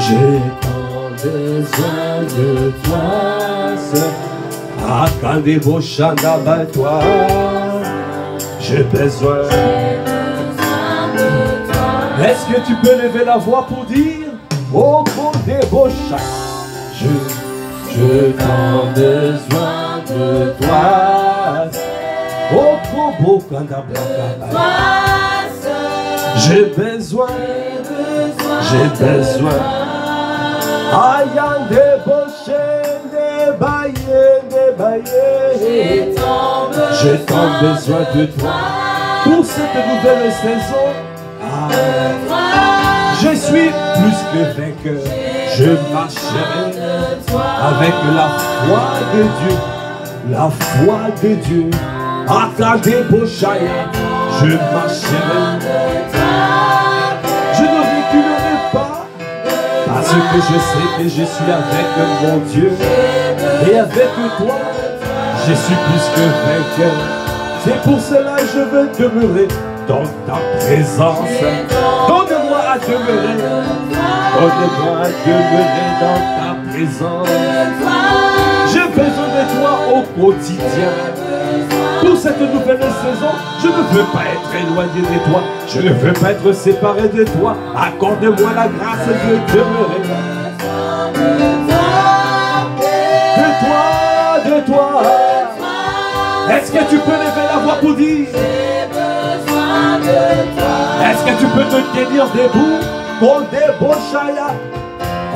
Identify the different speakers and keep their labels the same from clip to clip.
Speaker 1: J'ai tant besoin de toi. Akandebo Shanda toi. J'ai besoin de toi. Est-ce que tu peux lever la voix pour dire oh Kandebo Shanda, je t'en besoin de toi. Oh Kobo Kandaba. J'ai besoin. Ayan de boche, de baye. J'ai tant besoin de toi. Pour cette nouvelle saison, je suis plus que vainqueur. Je marcherai avec la foi de Dieu. La foi de Dieu. Akade Boshaya, je marcherai. Je ne reculerai pas. Parce que je sais que je suis avec mon Dieu. Et avec toi, je suis plus que vainqueur. C'est pour cela que je veux demeurer dans ta présence. Donne-moi à demeurer. Donne-moi à demeurer dans ta présence. J'ai besoin de toi au quotidien. Pour cette nouvelle saison, je ne veux pas être éloigné de toi. Je ne veux pas être séparé de toi. Accorde-moi la grâce de demeurer. De toi. Est-ce que tu peux lever la voix pour dire? Est-ce que tu peux te tenir debout? Mon débochaya.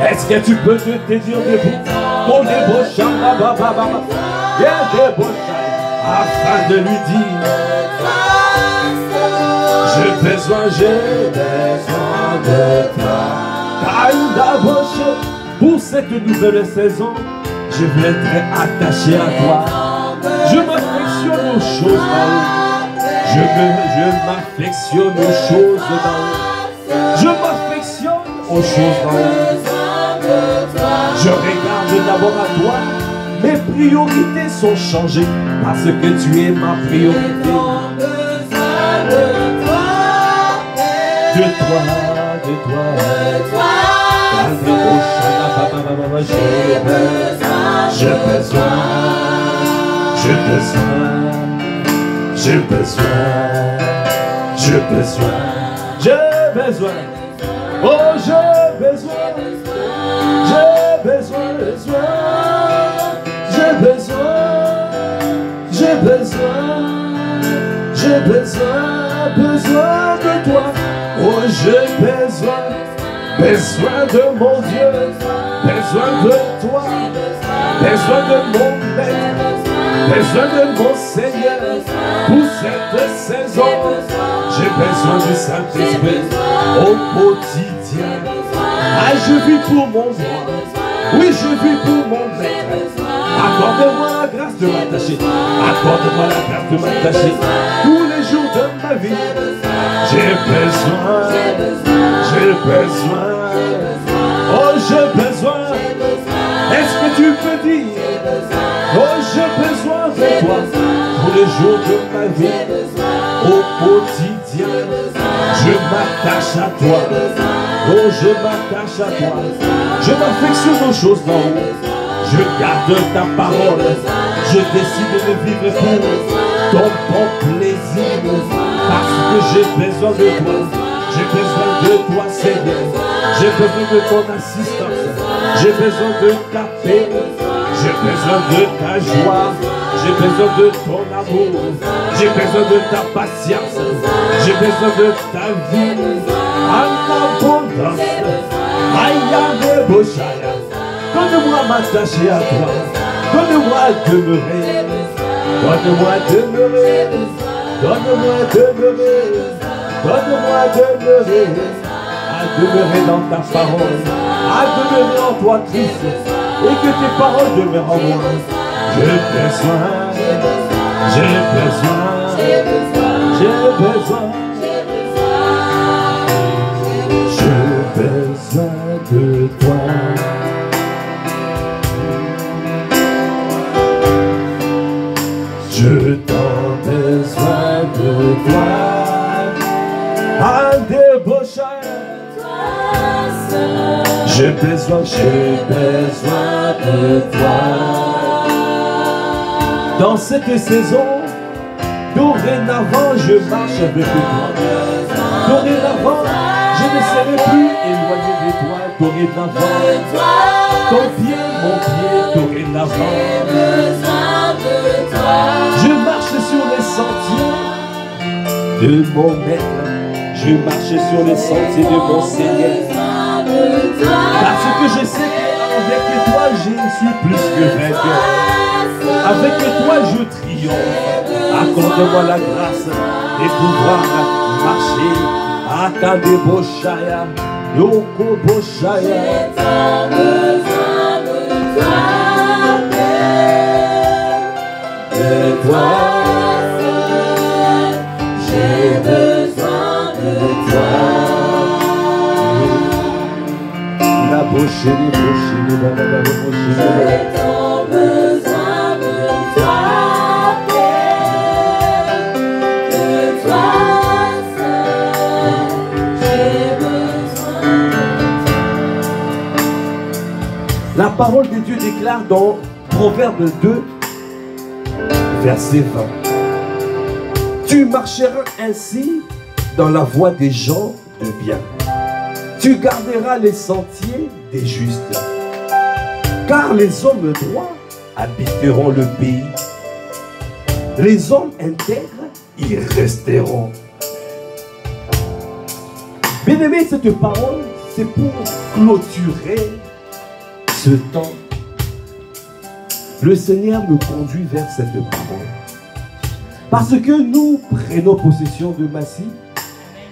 Speaker 1: Est-ce que tu peux te tenir debout? Mon débochaya. Afin de lui dire j'ai besoin de toi. Pour cette nouvelle saison, je veux être attaché à toi. Je m'affectionne aux choses d'en-haut. Je m'affectionne aux choses d'en-haut. Je m'affectionne aux choses d'en-haut. Je regarde d'abord à toi. Mes priorités sont changées parce que tu es ma priorité. De toi. J'ai besoin. Oh, j'ai besoin. J'ai besoin de toi. Oh, j'ai besoin de mon Dieu, besoin de toi, besoin de mon maître, besoin de mon Seigneur. Pour cette saison, j'ai besoin du Saint-Esprit au quotidien. Ah, je vis pour mon roi. Oui, je vis pour mon maître. Accorde-moi la grâce de m'attacher. Accorde-moi la grâce de m'attacher. Tous les jours de ma vie. J'ai besoin. Oh, j'ai besoin. Est-ce que tu peux dire? Oh, j'ai besoin de toi. Tous les jours de ma vie. Au quotidien. Je m'attache à toi. Oh, je m'attache à toi. Je m'affectionne aux choses d'en haut. Je garde ta parole. Je décide de vivre pour ton bon plaisir. Parce que j'ai besoin de toi. J'ai besoin de toi, Seigneur. J'ai besoin de ton assistance. J'ai besoin de ta paix. J'ai besoin de ta joie. J'ai besoin de ton amour. J'ai besoin de ta patience. J'ai besoin de ta vie. En abondance. Donne-moi à m'attacher à toi. Donne-moi à demeurer. Donne-moi à demeurer. Donne-moi à demeurer. Donne-moi à demeurer dans ta parole. à demeurer en toi, Christ, et que tes paroles demeurent en moi. J'ai besoin, j'ai besoin, j'ai besoin, j'ai besoin de toi. Je t'en besoin de toi. Un débaucheur. J'ai besoin de toi. Dans cette saison, dorénavant, je marche avec toi. Dorénavant, je ne serai plus éloigné de toi. Dorénavant, ton pied, mon pied, dorénavant. Je marche sur les sentiers de mon maître. Je marche sur les sentiers de mon Seigneur. Parce que je sais qu'avec toi, je suis plus que vainqueur. Avec toi, je triomphe. Accorde-moi la grâce de pouvoir marcher. Akade Boshaya, Yoko Boshaya. De toi, j'ai besoin de toi. La bouche, les bouches, les bouches, j'ai tant besoin de toi, de toi seul, j'ai besoin de toi. La parole de Dieu déclare dans Proverbe 2, verset 20. Tu marcheras ainsi dans la voie des gens de bien. Tu garderas les sentiers des justes. Car les hommes droits habiteront le pays. Les hommes intègres y resteront. Bien-aimé, cette parole, c'est pour clôturer ce temps. Le Seigneur me conduit vers cette parole. Parce que nous prenons possession de Massy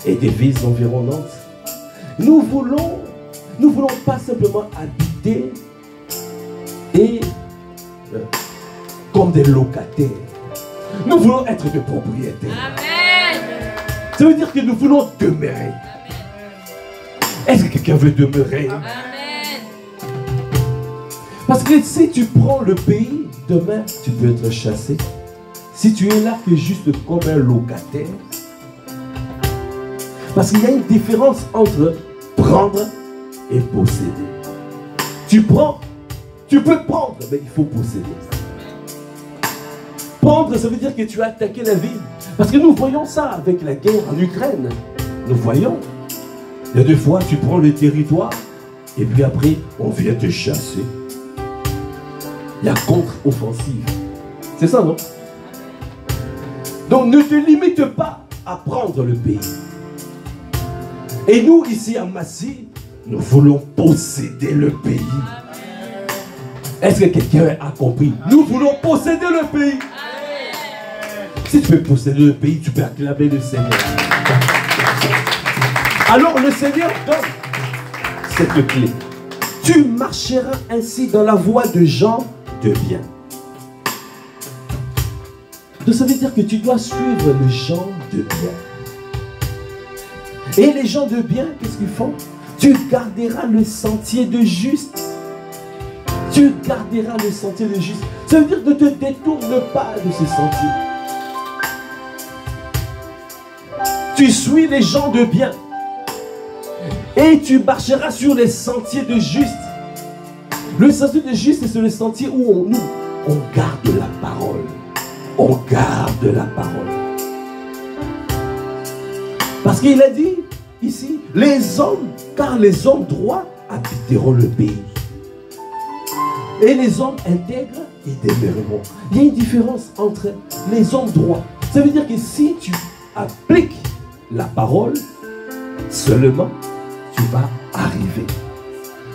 Speaker 1: et des villes environnantes. Nous voulons pas simplement habiter et comme des locataires. Nous voulons être des propriétaires. Amen. Ça veut dire que nous voulons demeurer. Est-ce que quelqu'un veut demeurer? Amen. Parce que si tu prends le pays, demain, tu peux être chassé. Si tu es là que juste comme un locataire. Parce qu'il y a une différence entre prendre et posséder. Tu prends, tu peux prendre, mais il faut posséder. Prendre, ça veut dire que tu as attaqué la ville. Parce que nous voyons ça avec la guerre en Ukraine. Nous voyons. Il y a des fois, tu prends le territoire et puis après, on vient te chasser. Il y a contre-offensive. C'est ça, non? Donc ne te limite pas à prendre le pays. Et nous, ici à Massy, nous voulons posséder le pays. Est-ce que quelqu'un a compris? Nous voulons posséder le pays. Si tu veux posséder le pays, tu peux acclamer le Seigneur. Alors le Seigneur donne cette clé. Tu marcheras ainsi dans la voie de gens de bien. Donc ça veut dire que tu dois suivre les gens de bien. Et les gens de bien, qu'est-ce qu'ils font? Tu garderas le sentier de juste. Tu garderas le sentier de juste. Ça veut dire ne te détourne pas de ce sentier. Tu suis les gens de bien. Et tu marcheras sur les sentiers de juste. Le sentier de juste, c'est le sentier où on garde la parole. On garde la parole. Parce qu'il a dit ici, les hommes, car les hommes droits habiteront le pays. Et les hommes intègres y demeureront. Il y a une différence entre les hommes droits. Ça veut dire que si tu appliques la parole, seulement tu vas arriver.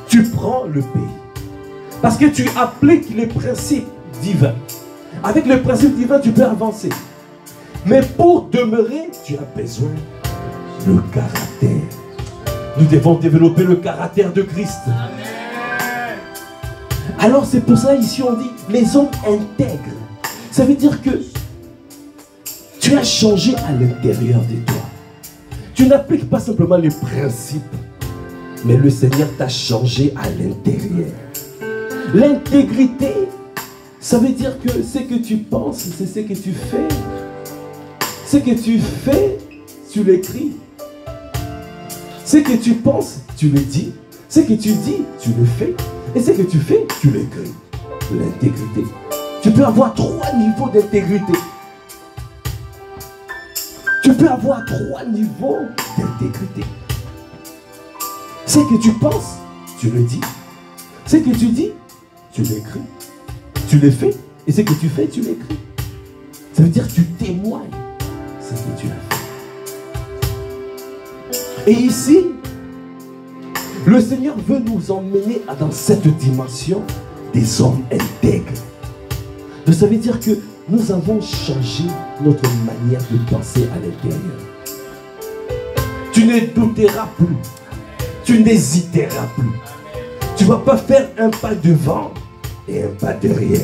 Speaker 1: Tu prends le pays. Parce que tu appliques les principes divins. Avec le principe divin, tu peux avancer. Mais pour demeurer, tu as besoin de caractère. Nous devons développer le caractère de Christ. Alors c'est pour ça ici on dit les hommes intègres. Ça veut dire que tu as changé à l'intérieur de toi. Tu n'appliques pas simplement les principes, mais le Seigneur t'a changé à l'intérieur. L'intégrité, ça veut dire que ce que tu penses, c'est ce que tu fais. Ce que tu fais, tu l'écris. Ce que tu penses, tu le dis. Ce que tu dis, tu le fais. Et ce que tu fais, tu l'écris. L'intégrité. Tu peux avoir 3 niveaux d'intégrité. Tu peux avoir 3 niveaux d'intégrité. Ce que tu penses, tu le dis. Ce que tu dis, tu l'écris. Tu le fais. Et ce que tu fais, tu l'écris. Ça veut dire que tu témoignes ce que tu as fait. Et ici, le Seigneur veut nous emmener dans cette dimension des hommes intègres. Ça veut dire que nous avons changé notre manière de penser à l'intérieur. Tu ne douteras plus. Tu n'hésiteras plus. Tu ne vas pas faire un pas devant et un pas derrière.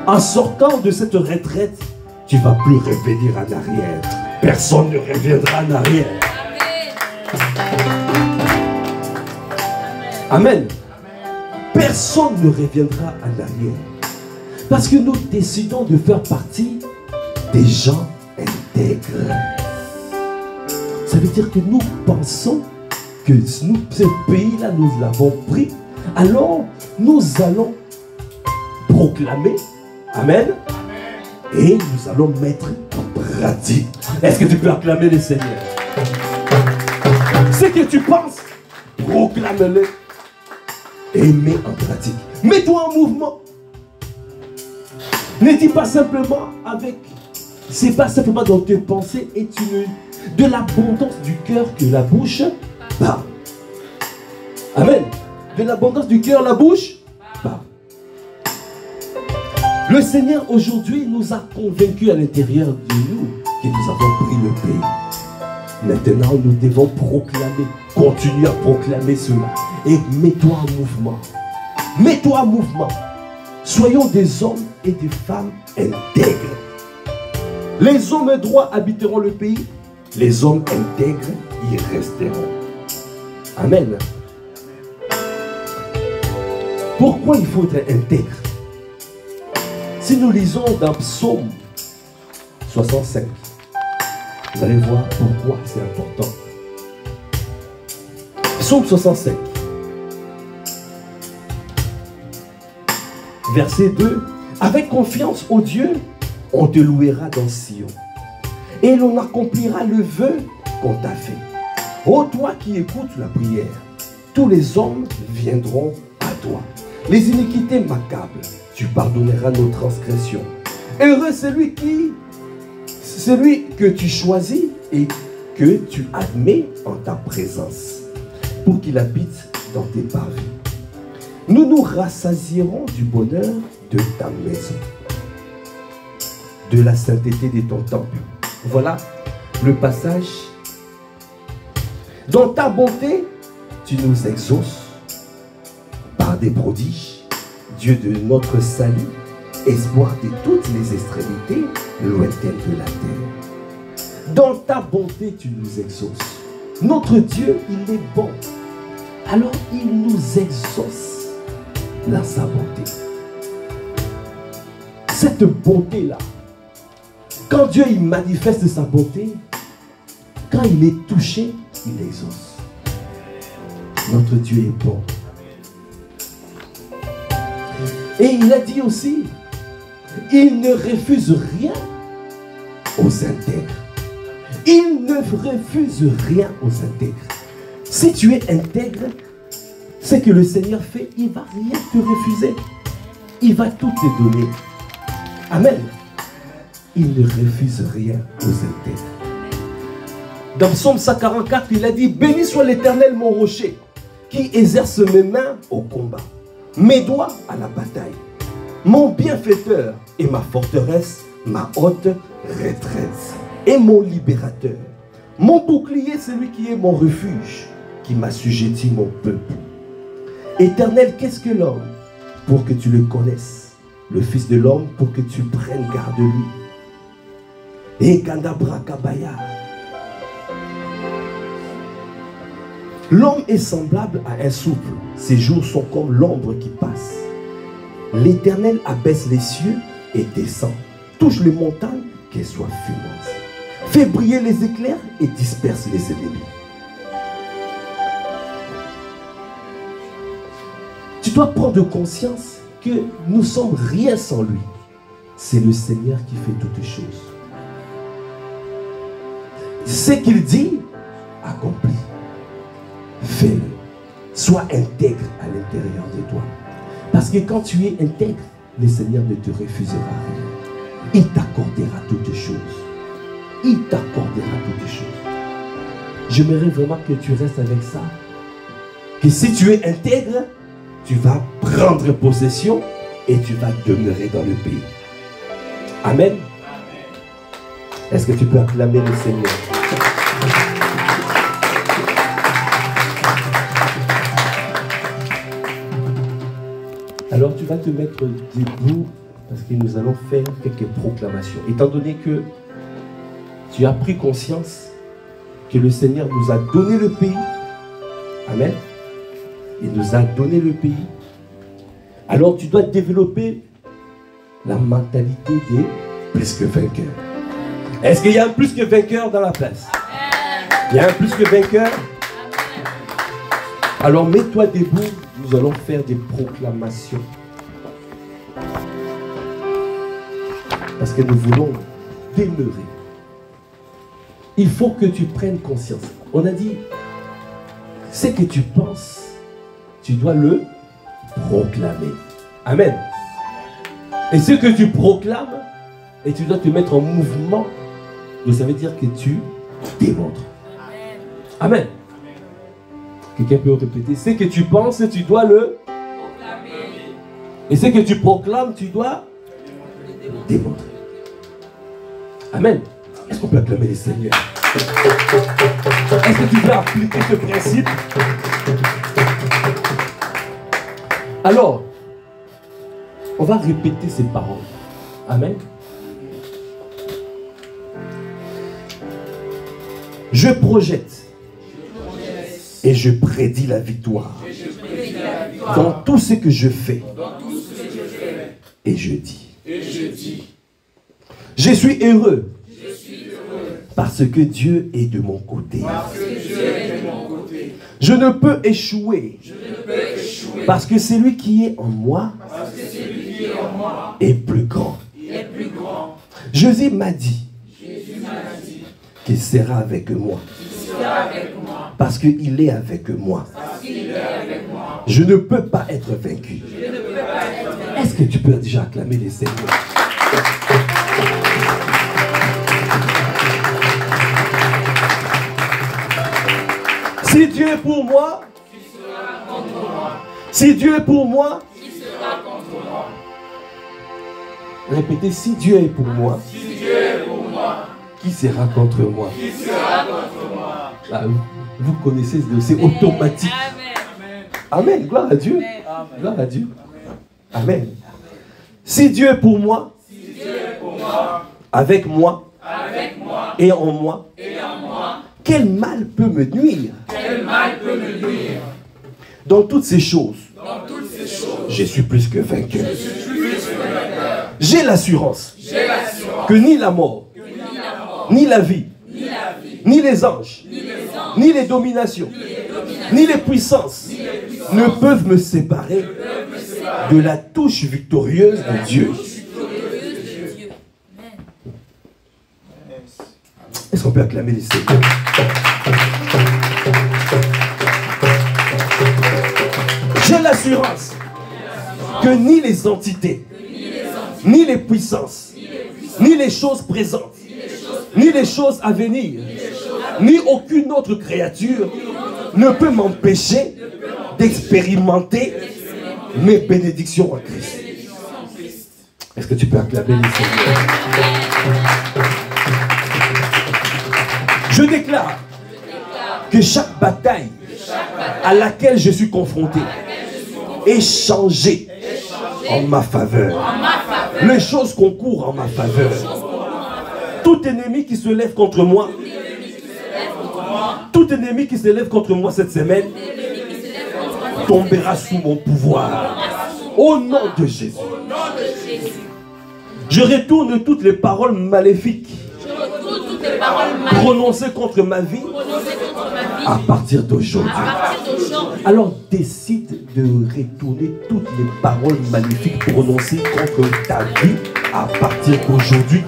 Speaker 1: En sortant de cette retraite, tu ne vas plus revenir en arrière. Personne ne reviendra en arrière. Amen. Personne ne reviendra en arrière. Parce que nous décidons de faire partie des gens intègres. Ça veut dire que nous pensons que nous, ce pays-là, nous l'avons pris. Alors, nous allons proclamer. Amen. Et nous allons mettre en pratique. Est-ce que tu peux acclamer le Seigneur? Ce que tu penses, proclame-le. Et mets en pratique. Mets-toi en mouvement. Ne dis pas simplement avec. C'est pas simplement dans tes pensées et tu ne. De l'abondance du cœur que la bouche parle. Amen. De l'abondance du cœur, la bouche parle. Le Seigneur aujourd'hui nous a convaincus à l'intérieur de nous que nous avons pris le pays. Maintenant, nous devons proclamer, continuer à proclamer cela. Et mets-toi en mouvement. Mets-toi en mouvement. Soyons des hommes et des femmes intègres. Les hommes droits habiteront le pays. Les hommes intègres y resteront. Amen. Pourquoi il faut être intègre? Si nous lisons dans Psaume 65, vous allez voir pourquoi c'est important. Psaume 65. Verset 2. Avec confiance au Dieu, on te louera dans Sion. Et l'on accomplira le vœu qu'on t'a fait. Ô toi qui écoutes la prière, tous les hommes viendront à toi. Les iniquités m'accablent, tu pardonneras nos transgressions. Heureux celui que tu choisis et que tu admets en ta présence, pour qu'il habite dans tes parvis. Nous nous rassasierons du bonheur de ta maison, de la sainteté de ton temple. Voilà le passage. Dans ta bonté, tu nous exauces par des prodiges, Dieu de notre salut, espoir de toutes les extrémités lointaines de la terre. Dans ta bonté, tu nous exauces. Notre Dieu, il est bon. Alors, il nous exauce dans sa bonté. Cette bonté-là, quand Dieu il manifeste sa bonté, quand il est touché, il exauce. Notre Dieu est bon. Et il a dit aussi, il ne refuse rien aux intègres. Il ne refuse rien aux intègres. Si tu es intègre, ce que le Seigneur fait, il ne va rien te refuser. Il va tout te donner. Amen. Il ne refuse rien aux intègres. Dans Psaume 144, il a dit, béni soit l'Éternel mon rocher, qui exerce mes mains au combat, mes doigts à la bataille, mon bienfaiteur et ma forteresse, ma haute retraite et mon libérateur.
Speaker 2: Mon bouclier, c'est lui qui est mon refuge, qui m'assujettit mon peuple. Éternel, qu'est-ce que l'homme pour que tu le connaisses? Le Fils de l'homme pour que tu prennes garde de lui. Et Kandabra Kabaya. L'homme est semblable à un souffle. Ses jours sont comme l'ombre qui passe. L'Éternel abaisse les cieux et descend. Touche les montagnes, qu'elles soient fumantes. Fait briller les éclairs et disperse les ennemis. Tu dois prendre conscience que nous ne sommes rien sans lui. C'est le Seigneur qui fait toutes choses. Ce qu'il dit, accomplis. Fais-le. Sois intègre à l'intérieur de toi. Parce que quand tu es intègre, le Seigneur ne te refusera rien. Il t'accordera toutes choses. Il t'accordera toutes choses. J'aimerais vraiment que tu restes avec ça. Que si tu es intègre, tu vas prendre possession et tu vas demeurer dans le pays. Amen. Est-ce que tu peux acclamer le Seigneur? Alors tu vas te mettre debout parce que nous allons faire quelques proclamations. Étant donné que tu as pris conscience que le Seigneur nous a donné le pays. Amen. Il nous a donné le pays. Alors tu dois développer la mentalité des plus que vainqueurs. Est-ce qu'il y a un plus que vainqueur dans la place? Il y a un plus que vainqueur? Alors mets-toi debout, nous allons faire des proclamations. Parce que nous voulons demeurer. Il faut que tu prennes conscience. On a dit, ce que tu penses, tu dois le proclamer. Amen. Et ce que tu proclames, et tu dois te mettre en mouvement, ça veut dire que tu démontres. Amen. Quelqu'un peut répéter, ce que tu penses, tu dois le proclamer. Et ce que tu proclames, tu dois démontrer. Amen. Est-ce qu'on peut acclamer les seigneurs? Est-ce que tu peux appliquer ce principe? Alors, on va répéter ces paroles. Amen. Je projette et je prédis la victoire dans tout ce que je fais. Et je dis. Je suis heureux parce que Dieu est de mon côté. Je ne peux échouer parce que celui qui est en moi est plus grand. Jésus m'a dit qu'il sera avec moi. Parce qu'il est avec moi. Je ne peux pas être vaincu. Est-ce que tu peux déjà acclamer les seigneurs? Si Dieu est pour moi, si Dieu est pour moi, répétez, si Dieu est pour moi, qui sera contre moi? Là, vous connaissez, c'est automatique. Amen. Gloire à Dieu. Gloire à Dieu. Amen. Si Dieu est pour moi, avec moi, et en moi, quel mal peut me nuire? Dans toutes ces choses, je suis plus que vainqueur. J'ai l'assurance que ni la mort, ni la vie, ni les anges, ni les dominations, ni les puissances ne peuvent me séparer de la touche victorieuse de Dieu. Est-ce qu'on peut acclamer les seigneurs? J'ai l'assurance que ni les entités, ni les puissances, ni les choses présentes, ni les choses à venir, ni aucune autre créature ne peut m'empêcher d'expérimenter mes bénédictions en Christ. Est-ce que tu peux acclamer les seigneurs? Je déclare que chaque bataille à laquelle je suis confronté est changée en ma faveur. Les choses concourent en ma faveur. Tout ennemi qui se lève contre moi, tout ennemi qui se lève contre moi cette semaine, tombera sous mon pouvoir. Au nom de Jésus. Je retourne toutes les paroles maléfiques prononcées contre ma vie à partir d'aujourd'hui. Alors décide de retourner toutes les paroles maléfiques prononcées contre ta vie à partir d'aujourd'hui.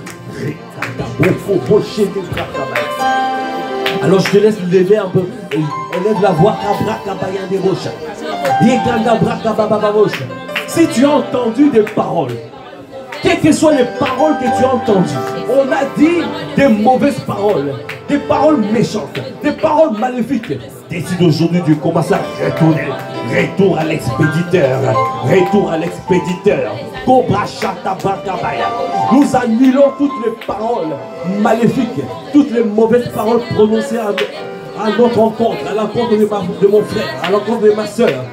Speaker 2: Alors je te laisse lever un peu. Élève la voix. Si tu as entendu des paroles, quelles que soient les paroles que tu as entendues, on a dit des mauvaises paroles, des paroles méchantes, des paroles maléfiques. Décide aujourd'hui de commencer à retourner. Retour à l'expéditeur. Retour à l'expéditeur. Nous annulons toutes les paroles maléfiques, toutes les mauvaises paroles prononcées à notre rencontre, à l'encontre de mon frère, à l'encontre de ma soeur.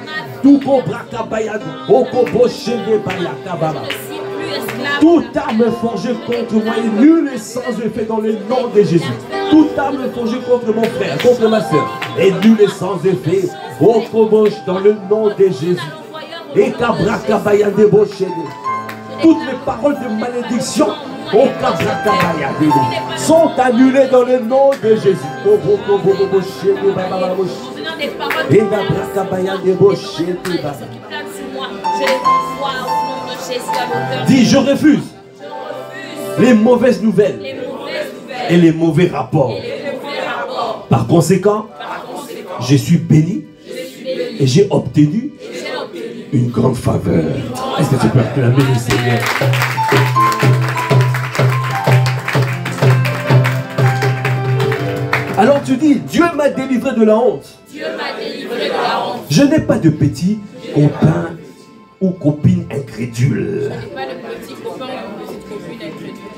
Speaker 2: Toute arme forgée contre moi est nulle et sans effet dans le nom de Jésus. Toute arme forgée contre mon frère, contre ma soeur, est nulle et sans effet. Dans le nom de Jésus. Et toutes les paroles de malédiction sont annulées dans le nom de Jésus. Dis, je refuse les mauvaises nouvelles et les mauvais rapports. Par conséquent, je suis béni et j'ai obtenu une grande faveur. Est-ce que tu peux acclamer le Seigneur? Alors tu dis, Dieu m'a délivré de la honte. Dieu m'a délivré de la honte. Je n'ai pas de petits copains ou copines incrédules.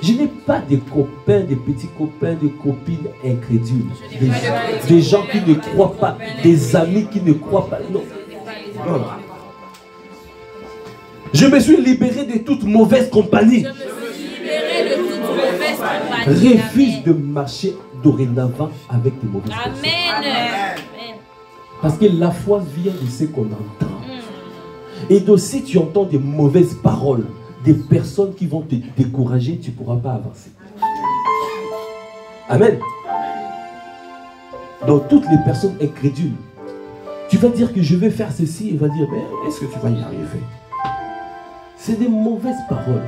Speaker 2: Je n'ai pas de copains, de petits copains, de copines incrédules. Des gens qui ne croient pas, des amis qui ne croient pas. Non. Non. Je me suis libéré de toute mauvaise compagnie. Refuse de marcher dorénavant avec des mauvaises personnes. Amen. Parce que la foi vient de ce qu'on entend. Et donc si tu entends des mauvaises paroles, des personnes qui vont te décourager, tu ne pourras pas avancer. Amen. Donc toutes les personnes incrédules, tu vas dire que je vais faire ceci, il va dire, mais est-ce que tu vas y arriver? C'est des mauvaises paroles.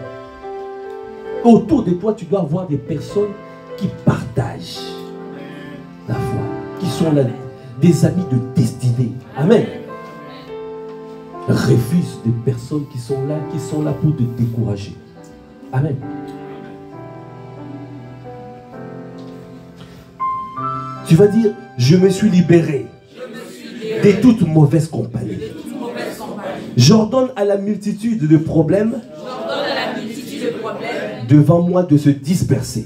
Speaker 2: Autour de toi, tu dois avoir des personnes qui partagent la foi, qui sont là, des amis de destinée. Amen. Refuse des personnes qui sont là pour te décourager. Amen. Tu vas dire, je me suis libéré de toute mauvaise compagnie. J'ordonne à la multitude de problèmes devant moi de se disperser,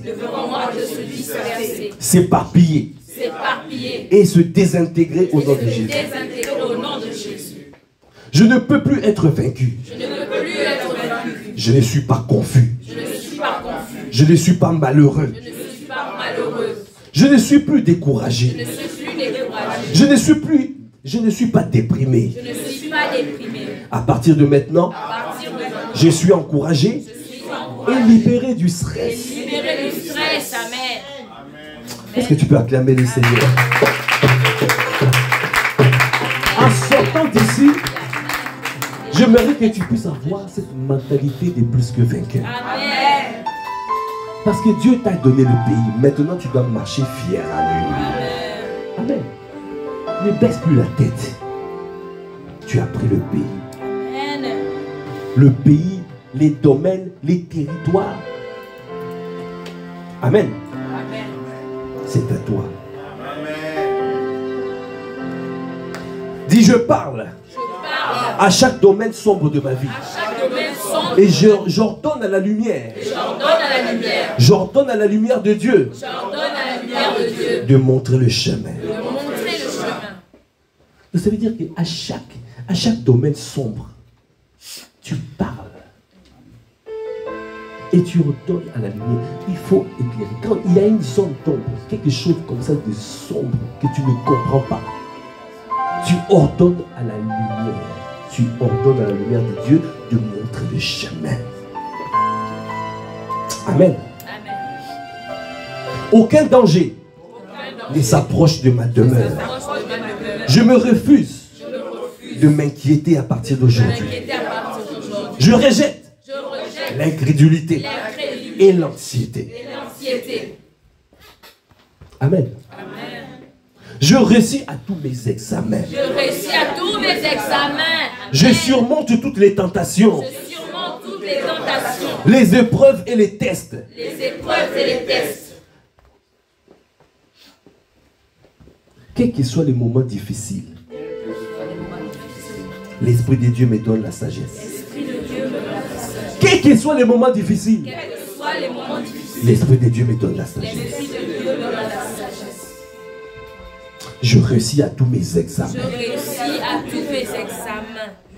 Speaker 2: s'éparpiller et se désintégrer au nom de Jésus. Je ne peux plus être vaincu. Je ne suis pas confus. Je ne suis pas malheureux. Je ne suis plus découragé. Je ne suis pas déprimé. À partir de maintenant, je suis encouragé et libéré du stress. Est-ce que tu peux acclamer le Seigneur? En sortant d'ici, j'aimerais que tu puisses avoir cette mentalité de plus que vainqueur. Amen. Parce que Dieu t'a donné le pays. Maintenant, tu dois marcher fier à lui. Amen. Ne baisse plus la tête. Tu as pris le pays. Amen. Le pays, les domaines, les territoires. Amen. Amen. C'est à toi. Dis, je parle à chaque domaine sombre de ma vie. Et j'ordonne à la lumière. J'ordonne à la lumière de Dieu de montrer le chemin.
Speaker 3: Ça veut dire qu'à chaque domaine sombre, tu parles. Et tu ordonnes à la lumière. Il faut éclairer. Quand il y a une zone d'ombre, quelque chose comme ça de sombre que tu ne comprends pas, tu ordonnes à la lumière. Tu ordonnes à la lumière de Dieu de montrer le chemin. Amen. Aucun danger ne s'approche de ma demeure. Je me refuse de m'inquiéter à partir d'aujourd'hui. Je rejette l'incrédulité et l'anxiété. Amen. Je réussis à tous mes examens. Je surmonte toutes les tentations. Les épreuves et les tests. Quels que soient les moments difficiles, l'Esprit de Dieu me donne la sagesse. Quels que soient les moments difficiles, l'Esprit de Dieu me donne la sagesse. Je réussis à tous mes examens.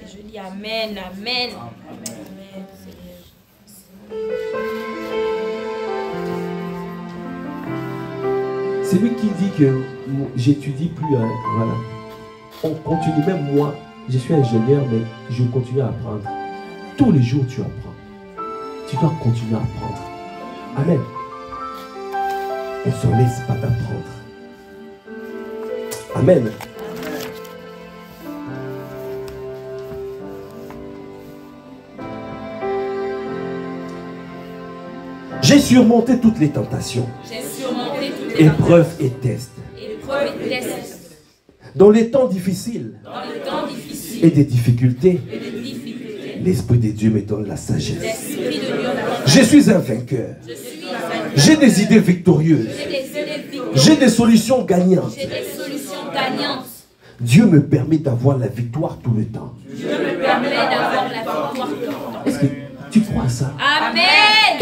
Speaker 4: Je dis Amen, Amen.
Speaker 3: C'est lui qui dit que j'étudie plus. Voilà. On continue, même moi, je suis ingénieur, mais je continue à apprendre. Tous les jours, tu apprends. Tu dois continuer à apprendre. Amen. On ne se laisse pas d'apprendre. Amen. J'ai surmonté toutes les tentations. Épreuves et tests. Dans les temps difficiles et des difficultés, l'Esprit de Dieu me donne la sagesse. Je suis un vainqueur. J'ai des idées victorieuses. J'ai des solutions gagnantes. Dieu me permet d'avoir la victoire tout le temps. Est-ce que tu crois à ça?
Speaker 4: Amen.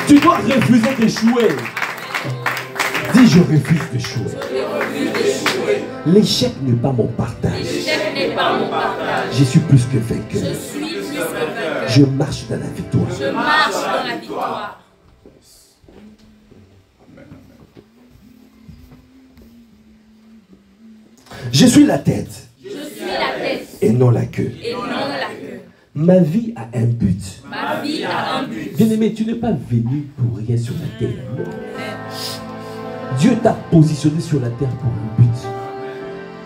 Speaker 3: Tu dois refuser d'échouer. Dis, je refuse d'échouer. L'échec n'est pas mon partage. Je suis plus que vainqueur. Je marche dans la victoire. Je suis la tête. Et non la queue. Ma vie a un but. Bien-aimé, tu n'es pas venu pour rien sur la terre. Dieu t'a positionné sur la terre pour un but.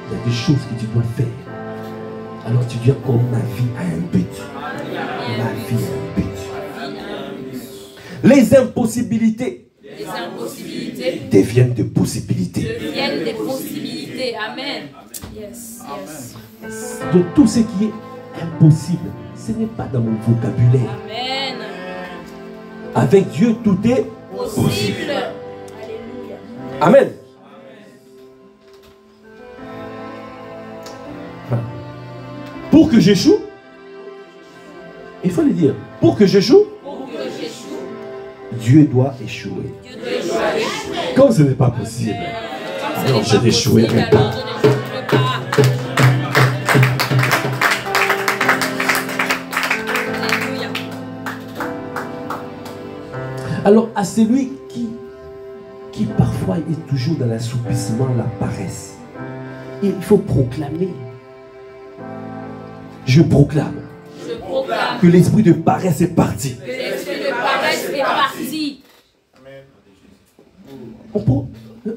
Speaker 3: Il y a des choses que tu dois faire. Alors tu dis encore, ma vie a un but. Ma vie a un but. Les impossibilités deviennent des possibilités.
Speaker 4: Amen. Yes.
Speaker 3: De tout ce qui est impossible, ce n'est pas dans mon vocabulaire.
Speaker 4: Amen.
Speaker 3: Avec Dieu, tout est possible.
Speaker 4: Alléluia.
Speaker 3: Amen. Pour que j'échoue, il faut le dire, pour que j'échoue, Dieu doit échouer. Comme ce n'est pas possible, alors je n'échouerai pas. Alors à celui qui parfois est toujours dans l'assoupissement, la paresse, il faut proclamer. Je proclame que l'esprit de paresse est parti.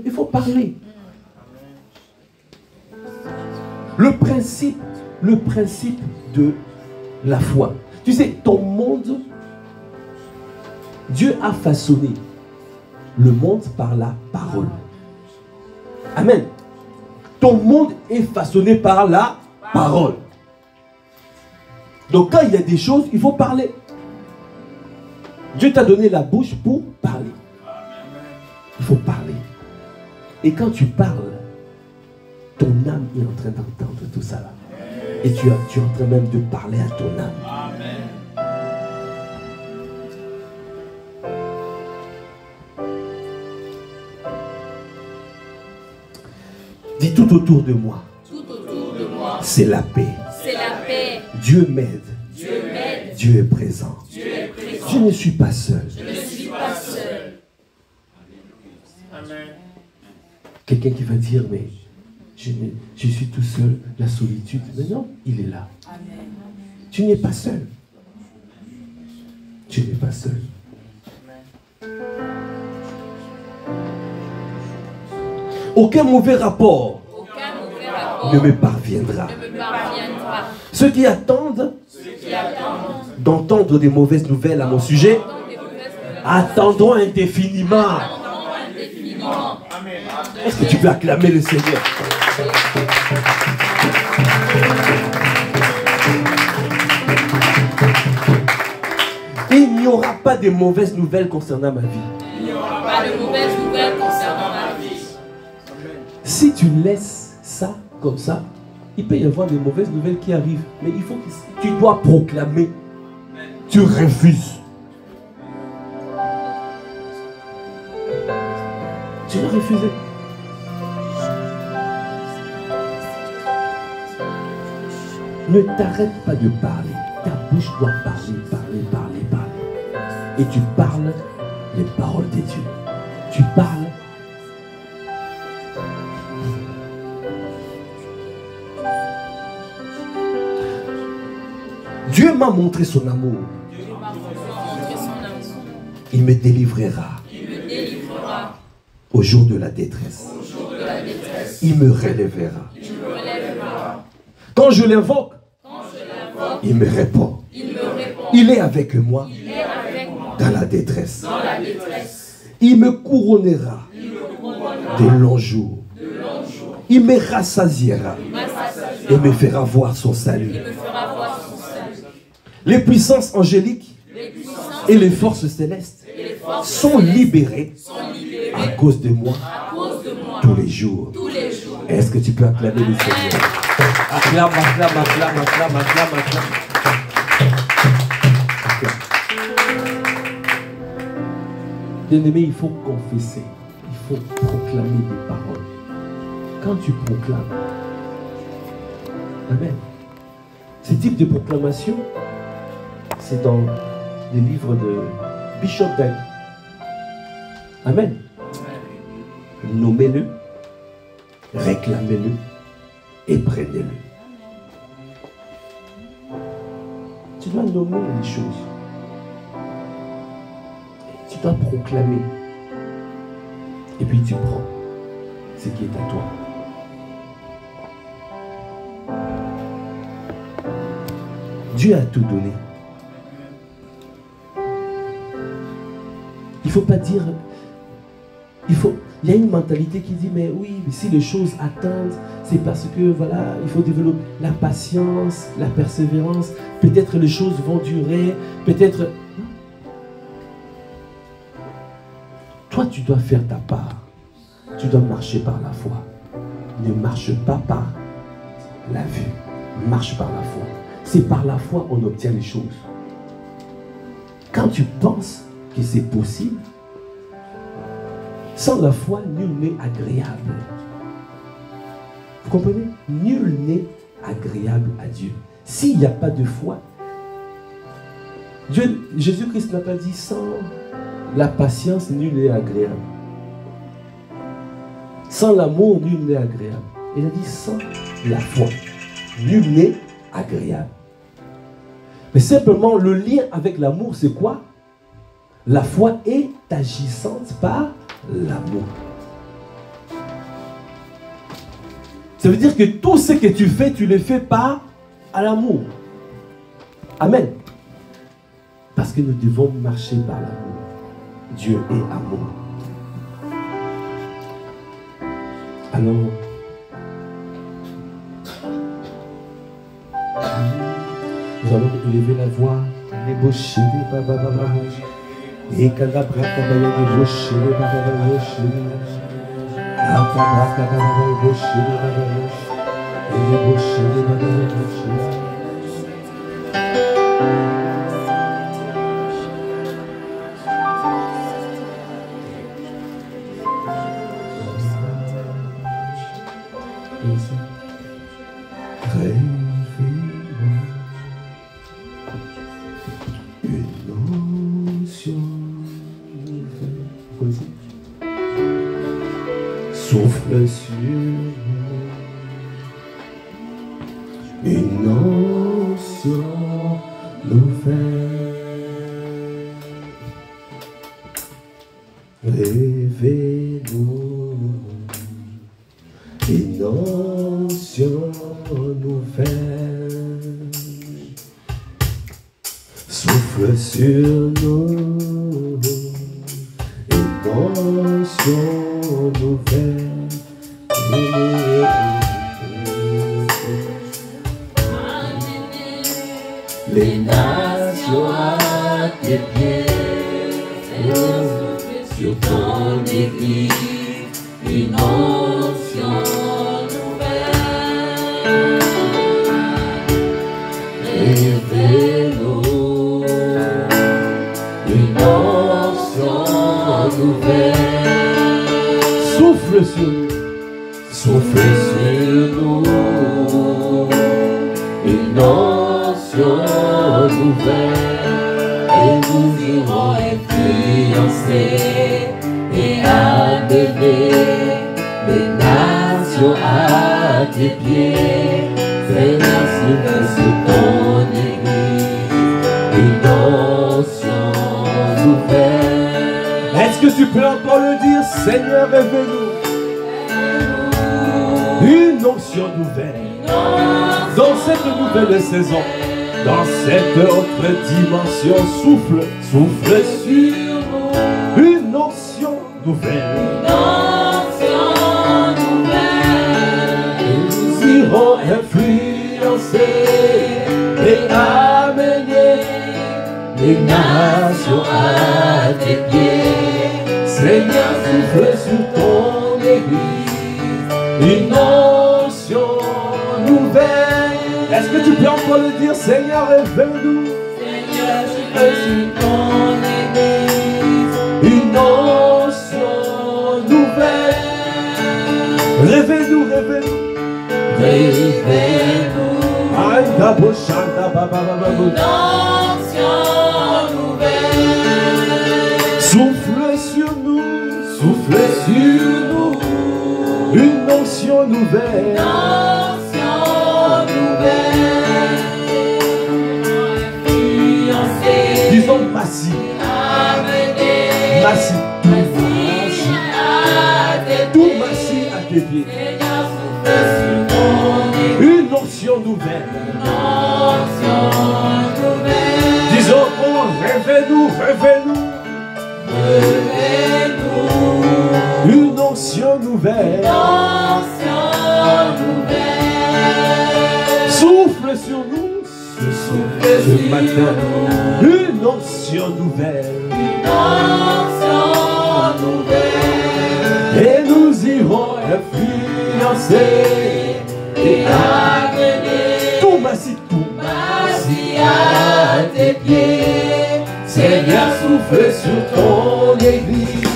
Speaker 3: Il faut parler. Le principe de la foi. Tu sais, ton monde, Dieu a façonné le monde par la parole. Amen. Ton monde est façonné par la parole. Donc quand il y a des choses, il faut parler. Dieu t'a donné la bouche pour parler. Il faut parler. Et quand tu parles, ton âme est en train d'entendre tout ça là. Et tu es en train même de parler à ton âme.
Speaker 2: Dis tout autour de moi.
Speaker 4: Tout autour de moi.
Speaker 2: C'est la paix.
Speaker 4: C'est la paix.
Speaker 2: Dieu m'aide.
Speaker 4: Dieu m'aide.
Speaker 2: Dieu est présent.
Speaker 4: Dieu est présent.
Speaker 2: Je ne suis pas seul.
Speaker 4: Je ne suis pas seul.
Speaker 5: Amen.
Speaker 2: Quelqu'un qui va dire, mais je suis tout seul, la solitude. Mais non, il est là.
Speaker 4: Amen.
Speaker 2: Tu n'es pas seul. Tu n'es pas seul. Aucun mauvais rapport
Speaker 4: Aucun mauvais rapport
Speaker 2: ne me parviendra.
Speaker 4: ne me parviendra.
Speaker 2: Ceux qui attendent
Speaker 4: Qui attendent
Speaker 2: d'entendre des mauvaises nouvelles à mon sujet,
Speaker 4: des mauvaises nouvelles
Speaker 2: attendront indéfiniment.
Speaker 4: attendront indéfiniment.
Speaker 2: Est-ce que tu peux acclamer le Seigneur? Il n'y aura pas de mauvaises nouvelles concernant ma vie.
Speaker 4: Il n'y aura pas de mauvaises nouvelles concernant ma vie.
Speaker 2: Si tu laisses ça comme ça, il peut y avoir des mauvaises nouvelles qui arrivent. Mais il faut que tu dois proclamer. Tu refuses. Tu dois refuser. Ne t'arrête pas de parler. Ta bouche doit parler, parler, parler, parler. Et tu parles les paroles de Dieu. Tu parles. Dieu m'a montré son amour.
Speaker 4: Dieu m'a montré son amour.
Speaker 2: Il me délivrera
Speaker 4: Il me délivrera
Speaker 2: au jour de la détresse.
Speaker 4: au jour de la détresse.
Speaker 2: Il me relèvera.
Speaker 4: Il me relèvera.
Speaker 2: Quand je l'invoque,
Speaker 4: Quand je l'invoque,
Speaker 2: il me répond.
Speaker 4: il me répond.
Speaker 2: Il est avec moi
Speaker 4: Il est avec moi
Speaker 2: dans la détresse.
Speaker 4: dans la détresse.
Speaker 2: Il me couronnera
Speaker 4: Il me couronnera
Speaker 2: de longs jours.
Speaker 4: de longs jours.
Speaker 2: Il me rassasiera
Speaker 4: Il m'assasiera.
Speaker 2: et me fera voir son salut.
Speaker 4: Il me fera voir son salut.
Speaker 2: Les puissances angéliques
Speaker 4: Les puissances
Speaker 2: et les forces célestes
Speaker 4: et les forces
Speaker 2: sont libérées
Speaker 4: sont libérées
Speaker 2: à cause de moi
Speaker 4: à cause de moi
Speaker 2: tous les jours.
Speaker 4: tous les jours.
Speaker 2: Est-ce que tu peux acclamer le Seigneur? Acclame, acclame, acclame, acclame, acclame, acclame. Bien-aimé, il faut confesser. Il faut proclamer des paroles. Quand tu proclames, amen. Ce type de proclamation, c'est dans les livres de Bishop Dag. Amen. Nommez-le, réclamez-le et prenez-le. Tu dois nommer les choses. Tu dois proclamer. Et puis tu prends ce qui est à toi. Dieu a tout donné. Il ne faut pas dire... Il y a une mentalité qui dit, mais oui, mais si les choses attendent, c'est parce que, voilà, il faut développer la patience, la persévérance. Peut-être les choses vont durer, peut-être... Toi, tu dois faire ta part. Tu dois marcher par la foi. Ne marche pas par la vue. Marche par la foi. C'est par la foi qu'on obtient les choses. Quand tu penses que c'est possible, sans la foi, nul n'est agréable. Vous comprenez? Nul n'est agréable à Dieu. S'il n'y a pas de foi, Jésus-Christ n'a pas dit sans la patience, nul n'est agréable. Sans l'amour, nul n'est agréable. Il a dit sans la foi, nul n'est agréable. Mais simplement, le lien avec l'amour, c'est quoi? La foi est agissante par l'amour. Ça veut dire que tout ce que tu fais, tu le fais par l'amour. Amen. Parce que nous devons marcher par l'amour. Dieu est amour. Alors, nous allons élever la voix. Débaucher, et quand la braque va y débaucher, aussi. Souffle sur nous une onction nouvelle. Révèle-nous une onction nouvelle. Souffle sur nous une onction nouvelle. Les nations à tes pieds, sur ton église, une onction nouvelle. Révèle-nous une onction nouvelle. Souffle sur nous, souffle sur nous, une onction nouvelle. Et nous irons influencer et amener les nations à tes pieds. Seigneur, souffle sur ton église, une onction nouvelle.
Speaker 3: Est-ce que tu peux encore le dire? Seigneur, révèle-nous une onction nouvelle dans cette nouvelle saison, dans cette autre dimension. Souffle, souffle sur nous une onction nouvelle. Et nous irons influencer et amener les nations à tes pieds. Seigneur, souffle sur ton église, une onction nouvelle. Est-ce que tu peux encore le dire? Seigneur, révèle-nous.
Speaker 4: Seigneur, souffle sur ton église,
Speaker 3: Une onction nouvelle. Révèle-nous, révèle-nous.
Speaker 4: révèle-nous
Speaker 3: Aïda boshanda baba baba
Speaker 4: une onction nouvelle.
Speaker 3: Souffle sur nous, souffle sur nous. Une onction nouvelle.
Speaker 4: Onction nouvelle. Influencer,
Speaker 3: Disons massif,
Speaker 4: amener,
Speaker 3: massif,
Speaker 4: Massif à tes
Speaker 3: tout
Speaker 4: pieds.
Speaker 3: massif à tes pieds.
Speaker 4: Seigneur, souffle sur ton église,
Speaker 3: Une onction nouvelle.
Speaker 4: onction nouvelle.
Speaker 3: Disons, oh, révèle-nous, révèle-nous.
Speaker 4: Révèle-nous
Speaker 3: Une onction nouvelle.
Speaker 4: onction nouvelle.
Speaker 3: Souffle sur nous.
Speaker 4: Souffle
Speaker 3: Ce
Speaker 4: sur
Speaker 3: matin,
Speaker 4: nous
Speaker 3: une onction nouvelle.
Speaker 4: onction nouvelle.
Speaker 3: Et nous irons influencer et
Speaker 4: Amener
Speaker 3: tout massif, tout
Speaker 4: Massif à tes pieds.
Speaker 3: Seigneur, souffle sur ton église,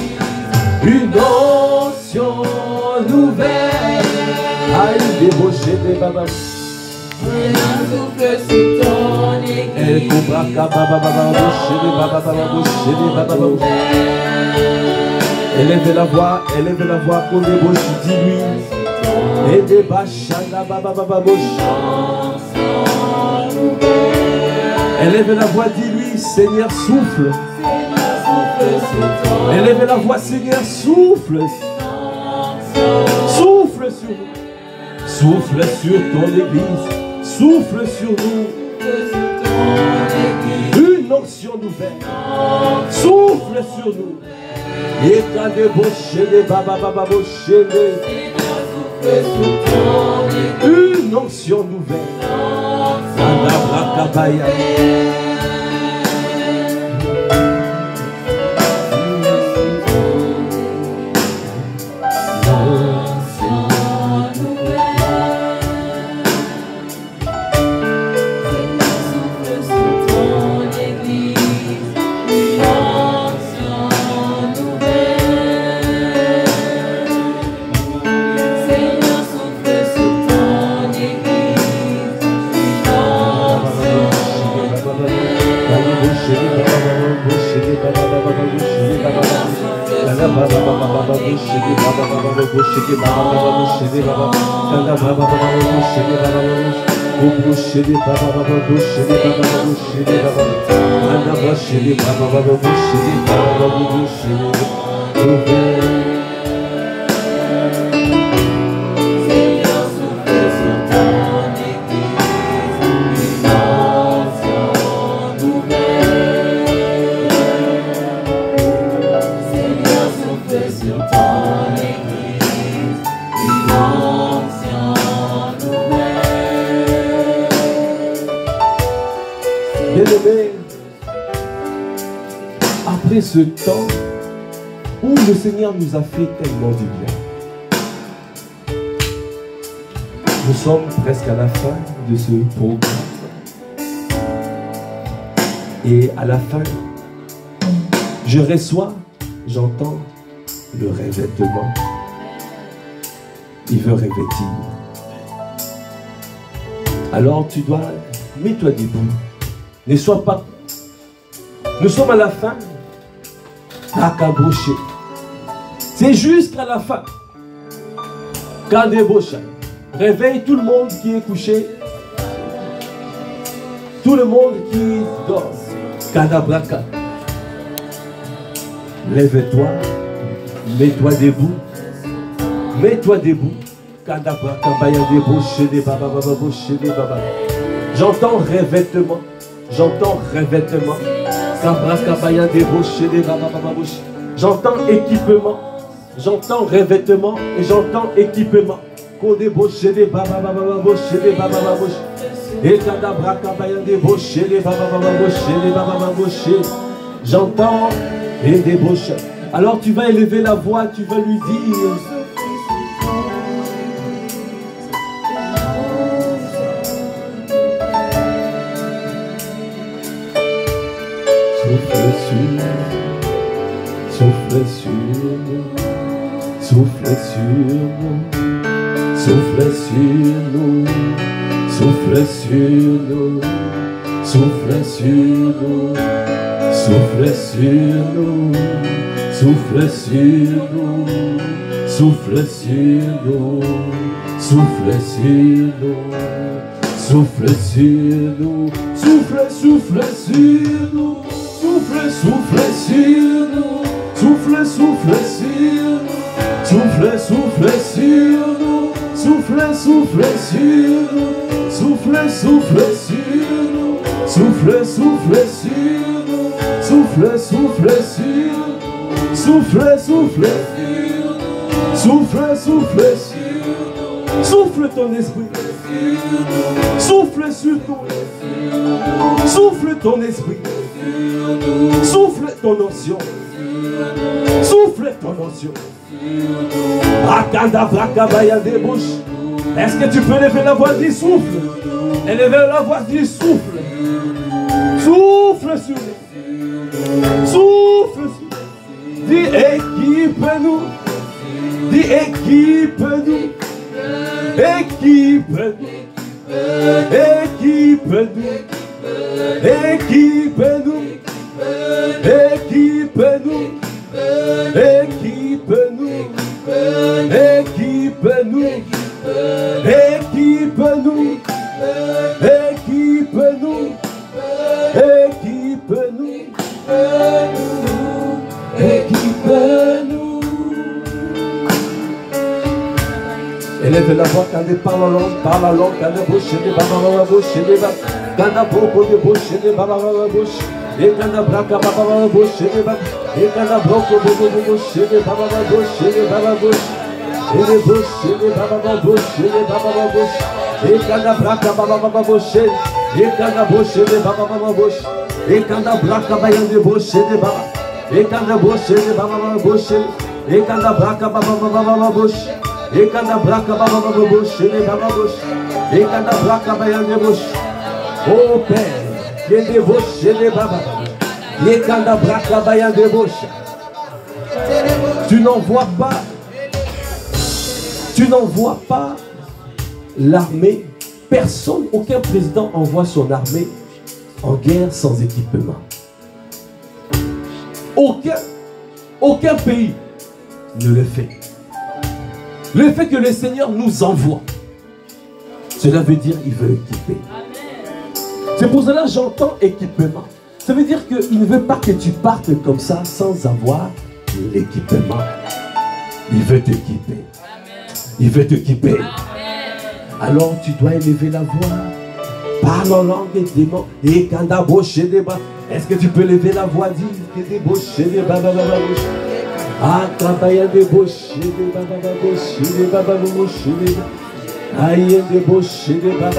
Speaker 3: une onction nouvelle. Aïe, débauché des babas.
Speaker 4: Seigneur, souffle sur ton
Speaker 3: El
Speaker 4: église,
Speaker 3: cobra baba baba bouché des babas baba bouché des babas. Élève la voix qu'on débauche, dis-lui. Et des bachanda baba baba bouche. Élève la voix, dis-lui, Seigneur, souffle.
Speaker 4: Seigneur, souffle sur ton
Speaker 3: Élève la voix, Seigneur, souffle. Souffle sur nous. Souffle sur ton église. Souffle sur nous. Une onction nouvelle. Souffle sur nous. Et quand débauché des baba baba bouché des. Une onction nouvelle. Adabrakabaya. Bien-aimés, après ce temps où le Seigneur nous a fait tellement du bien, nous sommes presque à la fin de ce programme. Et à la fin, je reçois, j'entends le revêtement. Il veut revêtir. Alors tu dois, mets-toi debout. Ne sois pas. Nous sommes à la fin. Takabouché. C'est jusqu'à la fin. Kadebosha. Réveille tout le monde qui est couché. Tout le monde qui dort. Kadabraka. Lève-toi. Mets-toi debout. Mets-toi debout. Kadabraka. Bayadeboshe de baba baba boshe de baba. J'entends revêtement. J'entends revêtement. J'entends équipement. J'entends revêtement et j'entends équipement. J'entends et débauche. Alors tu vas élever la voix, tu vas lui dire. Souffle sur nous, souffle sur nous, souffle sur nous, souffle sur nous, souffle sur nous, souffle sur nous, souffle sur nous, souffle sur nous, souffle sur nous, souffle sur nous, souffle, souffle sur nous, souffle, souffle sur nous. Souffle, souffle sur nous, souffle, souffle sur nous, souffle, souffle sur nous, souffle, souffle sur nous, souffle, souffle sur nous, souffle, souffle sur nous, souffle, souffle sur nous, souffle, souffle sur nous, souffle ton esprit, souffle sur ton esprit, souffle ton esprit, souffle ton onction. Souffle ton onction. Est-ce que tu peux lever la voix du souffle? Élever la voix du souffle. Souffle sur nous. Souffle sur nous. Dis équipe-nous. Dis équipe-nous. Équipe-nous. Équipe-nous. Équipe-nous. Équipe-nous. Équipe-nous, équipe-nous, équipe-nous, équipe-nous, équipe-nous, équipe-nous. Élève la voix quand elle parle en langue, quand elle bouche des babas, bouche des babas, quand elle beaucoup de bouche des babas, bouche. Et quand la braca baba bouche de baba, et quand la broco bouche de baba bouche de baba bouche, et les bouches de baba bouche de baba bouche, et quand la braca baba bouche, et quand la bouche de baba bouche, et quand la braca bayan de bouche de baba, et quand la bouche de baba bouche, et quand la braca baba bouche, et quand la braca baba bouche de baba bouche, et quand la braca bayan de bouche, oh Père. Tu n'en vois pas. Tu n'en vois pas l'armée. Personne, aucun président envoie son armée en guerre sans équipement. Aucun pays.
Speaker 2: ne le fait. Le fait que le Seigneur nous envoie, cela veut dire qu'il veut équiper. C'est pour cela que j'entends équipement. Ça veut dire qu'il ne veut pas que tu partes comme ça sans avoir l'équipement. Il veut t'équiper. Il veut t'équiper. Alors tu dois élever la voix. Parle en langue et démon. Et quand d'aboucher des bas. Est-ce que tu peux lever la voix? Dis que débaucher des bas. Ah, quand il y a débauché des bas. Débaucher des bas. Aïe, débaucher des bas.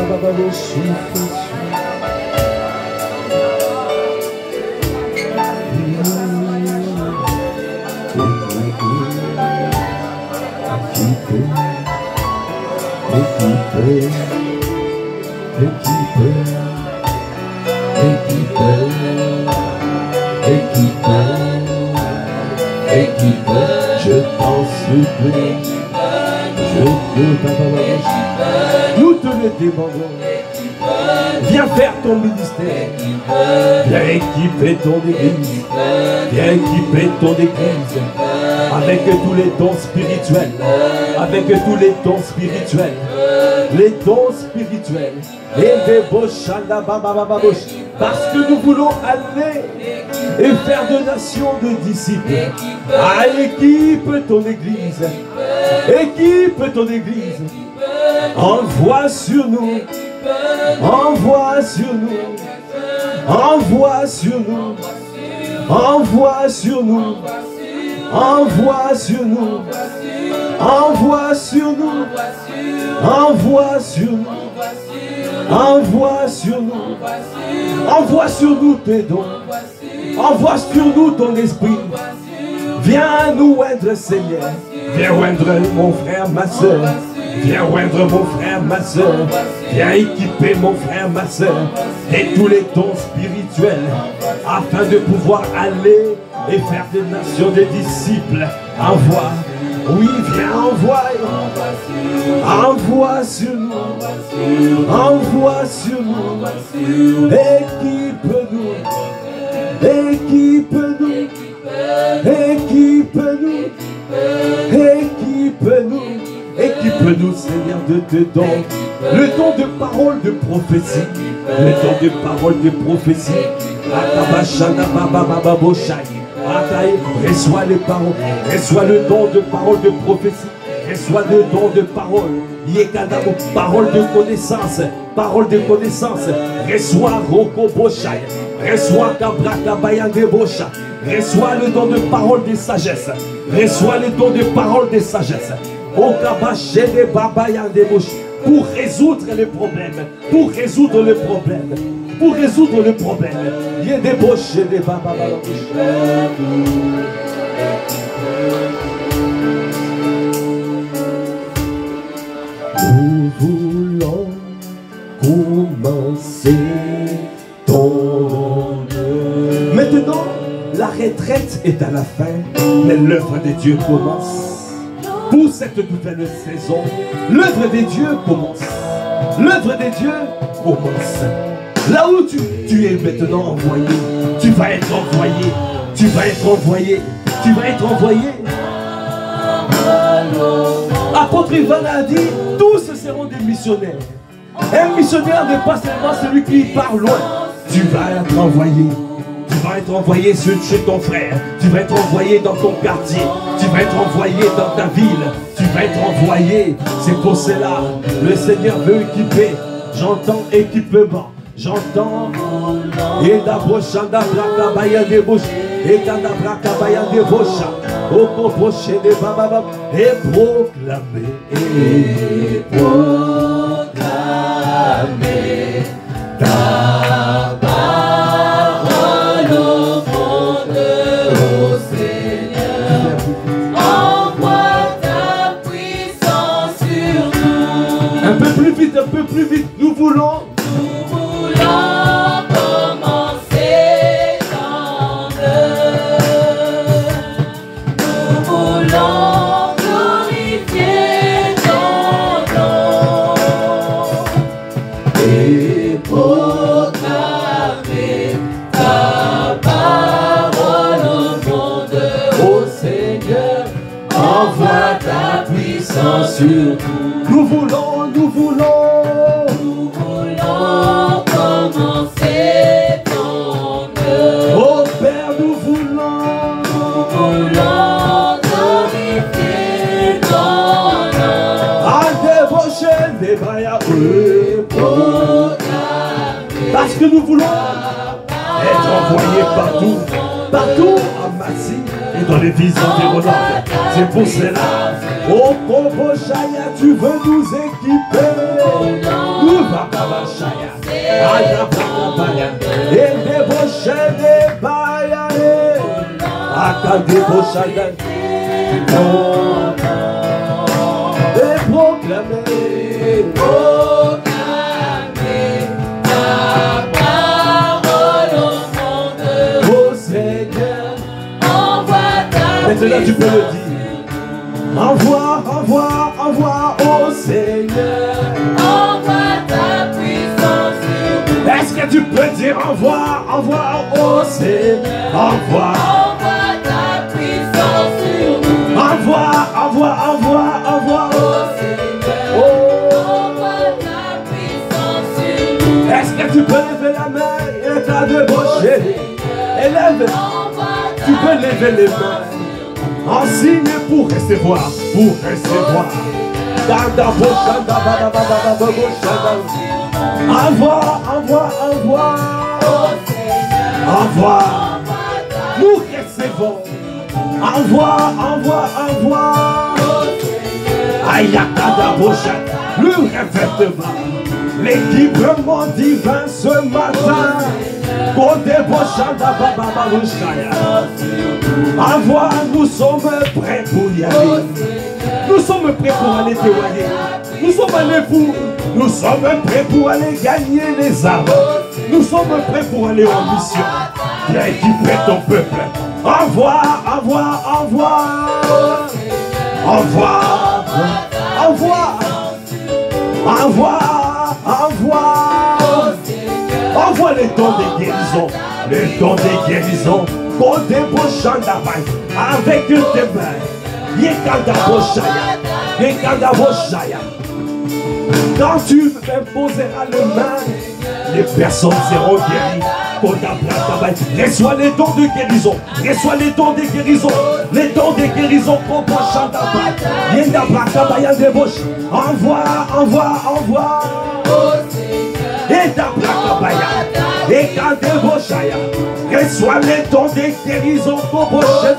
Speaker 2: Je t'en supplie, nous te le demandons. Viens faire ton ministère. Viens équiper ton église. Viens équiper ton église avec tous les dons spirituels. Avec tous les dons spirituels. Les dons spirituels. Parce que nous voulons aller et faire de nations de disciples. Ah, équipe ton église. Équipe ton église. Envoie sur nous. Envoie sur nous. Envoie sur nous. Envoie sur nous. Envoie sur nous. Envoie sur nous. Envoie sur nous. Envoie sur nous. Envoie sur nous tes dons. Envoie sur nous ton esprit. Viens nous oindre, Seigneur. Viens oindre mon frère, ma soeur. Viens oindre mon frère, ma soeur. Viens équiper mon frère, ma soeur. Et tous les dons spirituels. Afin de pouvoir aller et faire des nations des disciples. Envoie. Oui, viens, envoie. Envoie sur nous. Envoie sur nous. Équipe-nous. Équipe-nous. Équipe-nous. Équipe-nous. Équipe-nous, Seigneur, de tes dons. Le don de parole de prophétie. Le don de parole de prophétie. Reçois les paroles. Reçois le don de parole de prophétie. Reçois le don de parole. Yekadamo, parole de connaissance. Parole de connaissance. Reçois Roko Boshai. Reçois Kabraka Bayande Bosha. Reçois le don de parole de sagesse. Reçois le don de parole de sagesse. Okabaché de Babayande Bosha. Pour résoudre les problèmes. Pour résoudre les problèmes. Pour résoudre le problème. Il y a des bouches et des babas. Nous voulons commencer ton œuvre. Maintenant, la retraite est à la fin, mais l'œuvre de Dieu commence. Pour cette nouvelle saison, l'œuvre de Dieu commence. L'œuvre de Dieu commence. Là où tu es maintenant envoyé, tu vas être envoyé, tu vas être envoyé, tu vas être envoyé. Apôtre Ivan a dit, tous seront des missionnaires. Un missionnaire n'est pas seulement celui qui part loin. Tu vas être envoyé. Tu vas être envoyé chez ton frère. Tu vas être envoyé dans ton quartier. Tu vas être envoyé dans ta ville. Tu vas être envoyé. C'est pour cela, le Seigneur veut équiper. J'entends équipement. J'entends et la bochanda braka baya de bouche et kanda braka baya de bouche au compoché de baba et proclamer ta parole au monde, ô Seigneur. Envoie ta puissance sur nous. Un peu plus vite, nous voulons. sur nous. Nous voulons, nous voulons.
Speaker 4: Nous voulons commencer ton œuvre.
Speaker 2: Oh Père, nous voulons.
Speaker 4: Nous voulons glorifier ton nom.
Speaker 2: À débaucher des baillards. Parce que nous voulons être envoyés partout, partout en Massy et dans les villes environnantes. C'est pour cela, oh Kobo Chaya, tu veux nous équiper. Nous va Chaya, et débaucher des baillards. À débaucher et proclamer. Maintenant tu peux le dire. Envoie, envoie, envoie au Seigneur.
Speaker 4: Envoie ta puissance sur nous.
Speaker 2: Est-ce que tu peux dire envoie, envoie au Seigneur. Envoie.
Speaker 4: Envoie ta puissance sur nous.
Speaker 2: Envoie, envoie, envoie, envoie au Seigneur.
Speaker 4: Envoie ta puissance sur nous.
Speaker 2: Est-ce que tu peux lever la main et t'as débauché? Élève. Tu peux lever les mains. En signe pour recevoir, pour recevoir. Envoie, envoie, envoie. Envoie. Nous recevons. Envoie, envoie, envoie. Ayakada Bosha, le revêtement, l'équipement divin ce matin. Envoie, nous sommes prêts pour y aller. Nous sommes prêts pour aller témoigner. Nous sommes prêts pour aller gagner les âmes. Nous sommes prêts pour aller en mission. Viens équiper ton peuple. Envoie, envoie, envoie. Envoie, envoie, envoie, envoie. Envoie les dons de guérison, les dons de guérison, avec tes mains. Quand tu imposeras les mains, les personnes seront guéries. Reçois les dons de guérison, reçois les dons de guérison, les dons de guérison. Envoie, envoie, envoie. Et ta plakabaya, et quand reçois les dons de guérison pour guérir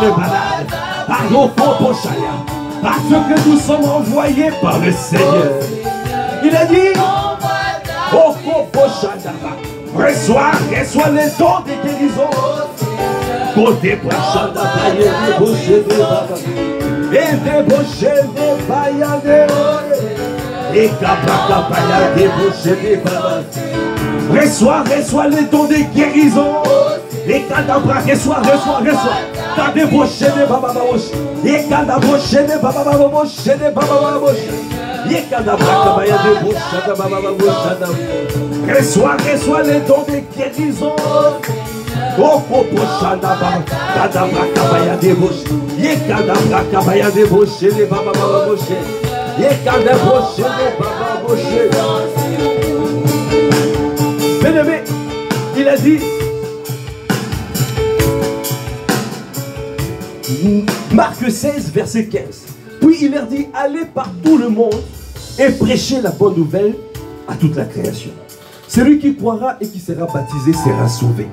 Speaker 2: les malades par nos Koboshaya, parce que nous sommes envoyés par le Seigneur. Il a dit, oh Koboshaya, reçois les dons de guérison. Côté Boshanda, et débaucher des baillards. Et reçois les dons de guérison. Et cadabra, reçois. T'as débauché des babababosh. Et cadabroché des babababosh. Et cadabra, kabaya débauché des babababosh. Reçois les dons de guérison. Oh, Koboshanda, cadabra, kabaya débauché. Et cadabra, kabaya débauché des babababosh. Bien-aimé, il a dit, Marc 16, verset 15. Puis il leur dit, allez par tout le monde et prêchez la bonne nouvelle à toute la création. Celui qui croira et qui sera baptisé sera sauvé.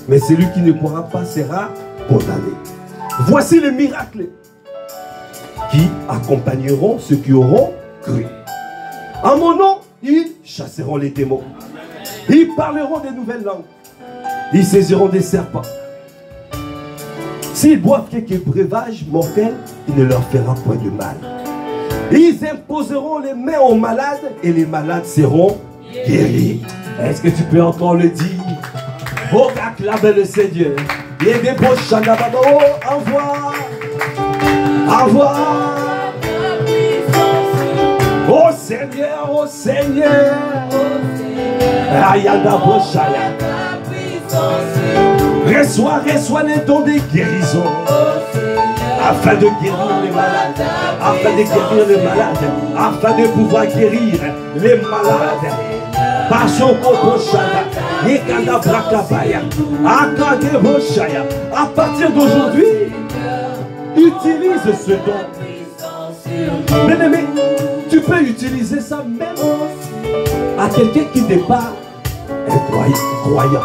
Speaker 2: Mais celui qui ne croira pas sera condamné. Voici le miracle qui accompagneront ceux qui auront cru. En mon nom, ils chasseront les démons. Ils parleront des nouvelles langues. Ils saisiront des serpents. S'ils boivent quelques breuvages mortels, il ne leur fera point de mal. Ils imposeront les mains aux malades et les malades seront guéris. Est-ce que tu peux encore le dire? Oh, acclame le Seigneur. Il y a des beaux chanababo. Envoie. Envoie. Oh Seigneur, oh Seigneur. Ayanda Boshaya. Reçois les dons de guérison. afin de guérir les malades, afin de guérir les malades, afin de pouvoir guérir les malades. Par son compochada, à partir d'aujourd'hui, utilise ce don. Bien-aimé, tu peux utiliser ça même à quelqu'un qui n'est pas un croyant.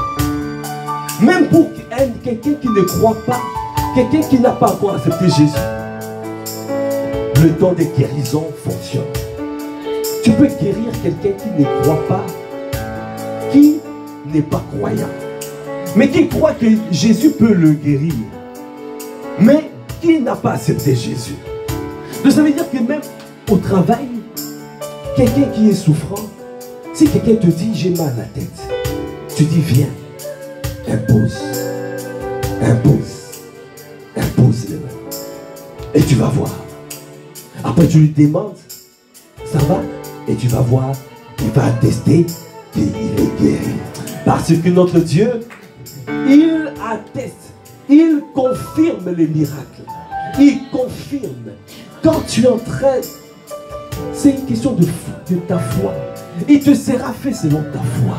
Speaker 2: Même pour quelqu'un qui ne croit pas, quelqu'un qui n'a pas encore accepté Jésus. Le don de guérison fonctionne. Tu peux guérir quelqu'un qui ne croit pas, qui n'est pas croyant, mais qui croit que Jésus peut le guérir, mais qui n'a pas accepté Jésus. Donc ça veut dire que même au travail, quelqu'un qui est souffrant, si quelqu'un te dit j'ai mal à la tête, tu dis viens, impose les mains, et tu vas voir. Après tu lui demandes, ça va? Et tu vas voir, il va attester qu'il est guéri. Parce que notre Dieu, il atteste, il confirme les miracles. Il confirme. Quand tu es en train, c'est une question de ta foi. Il te sera fait selon ta foi.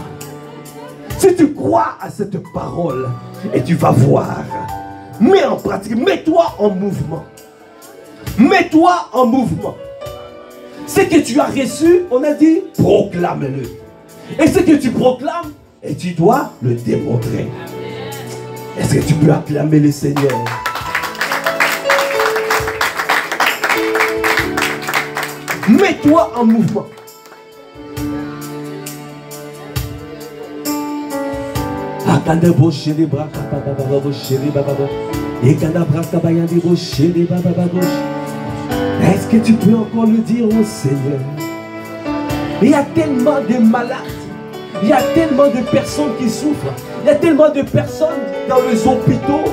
Speaker 2: Si tu crois à cette parole, et tu vas voir, mets en pratique, mets-toi en mouvement. Mets-toi en mouvement. Ce que tu as reçu, on a dit, proclame-le. Et ce que tu proclames, et tu dois le démontrer. Est-ce que tu peux acclamer le Seigneur? Mets-toi en mouvement. Est-ce que tu peux encore le dire au Seigneur? Il y a tellement de malades, il y a tellement de personnes qui souffrent, il y a tellement de personnes dans les hôpitaux.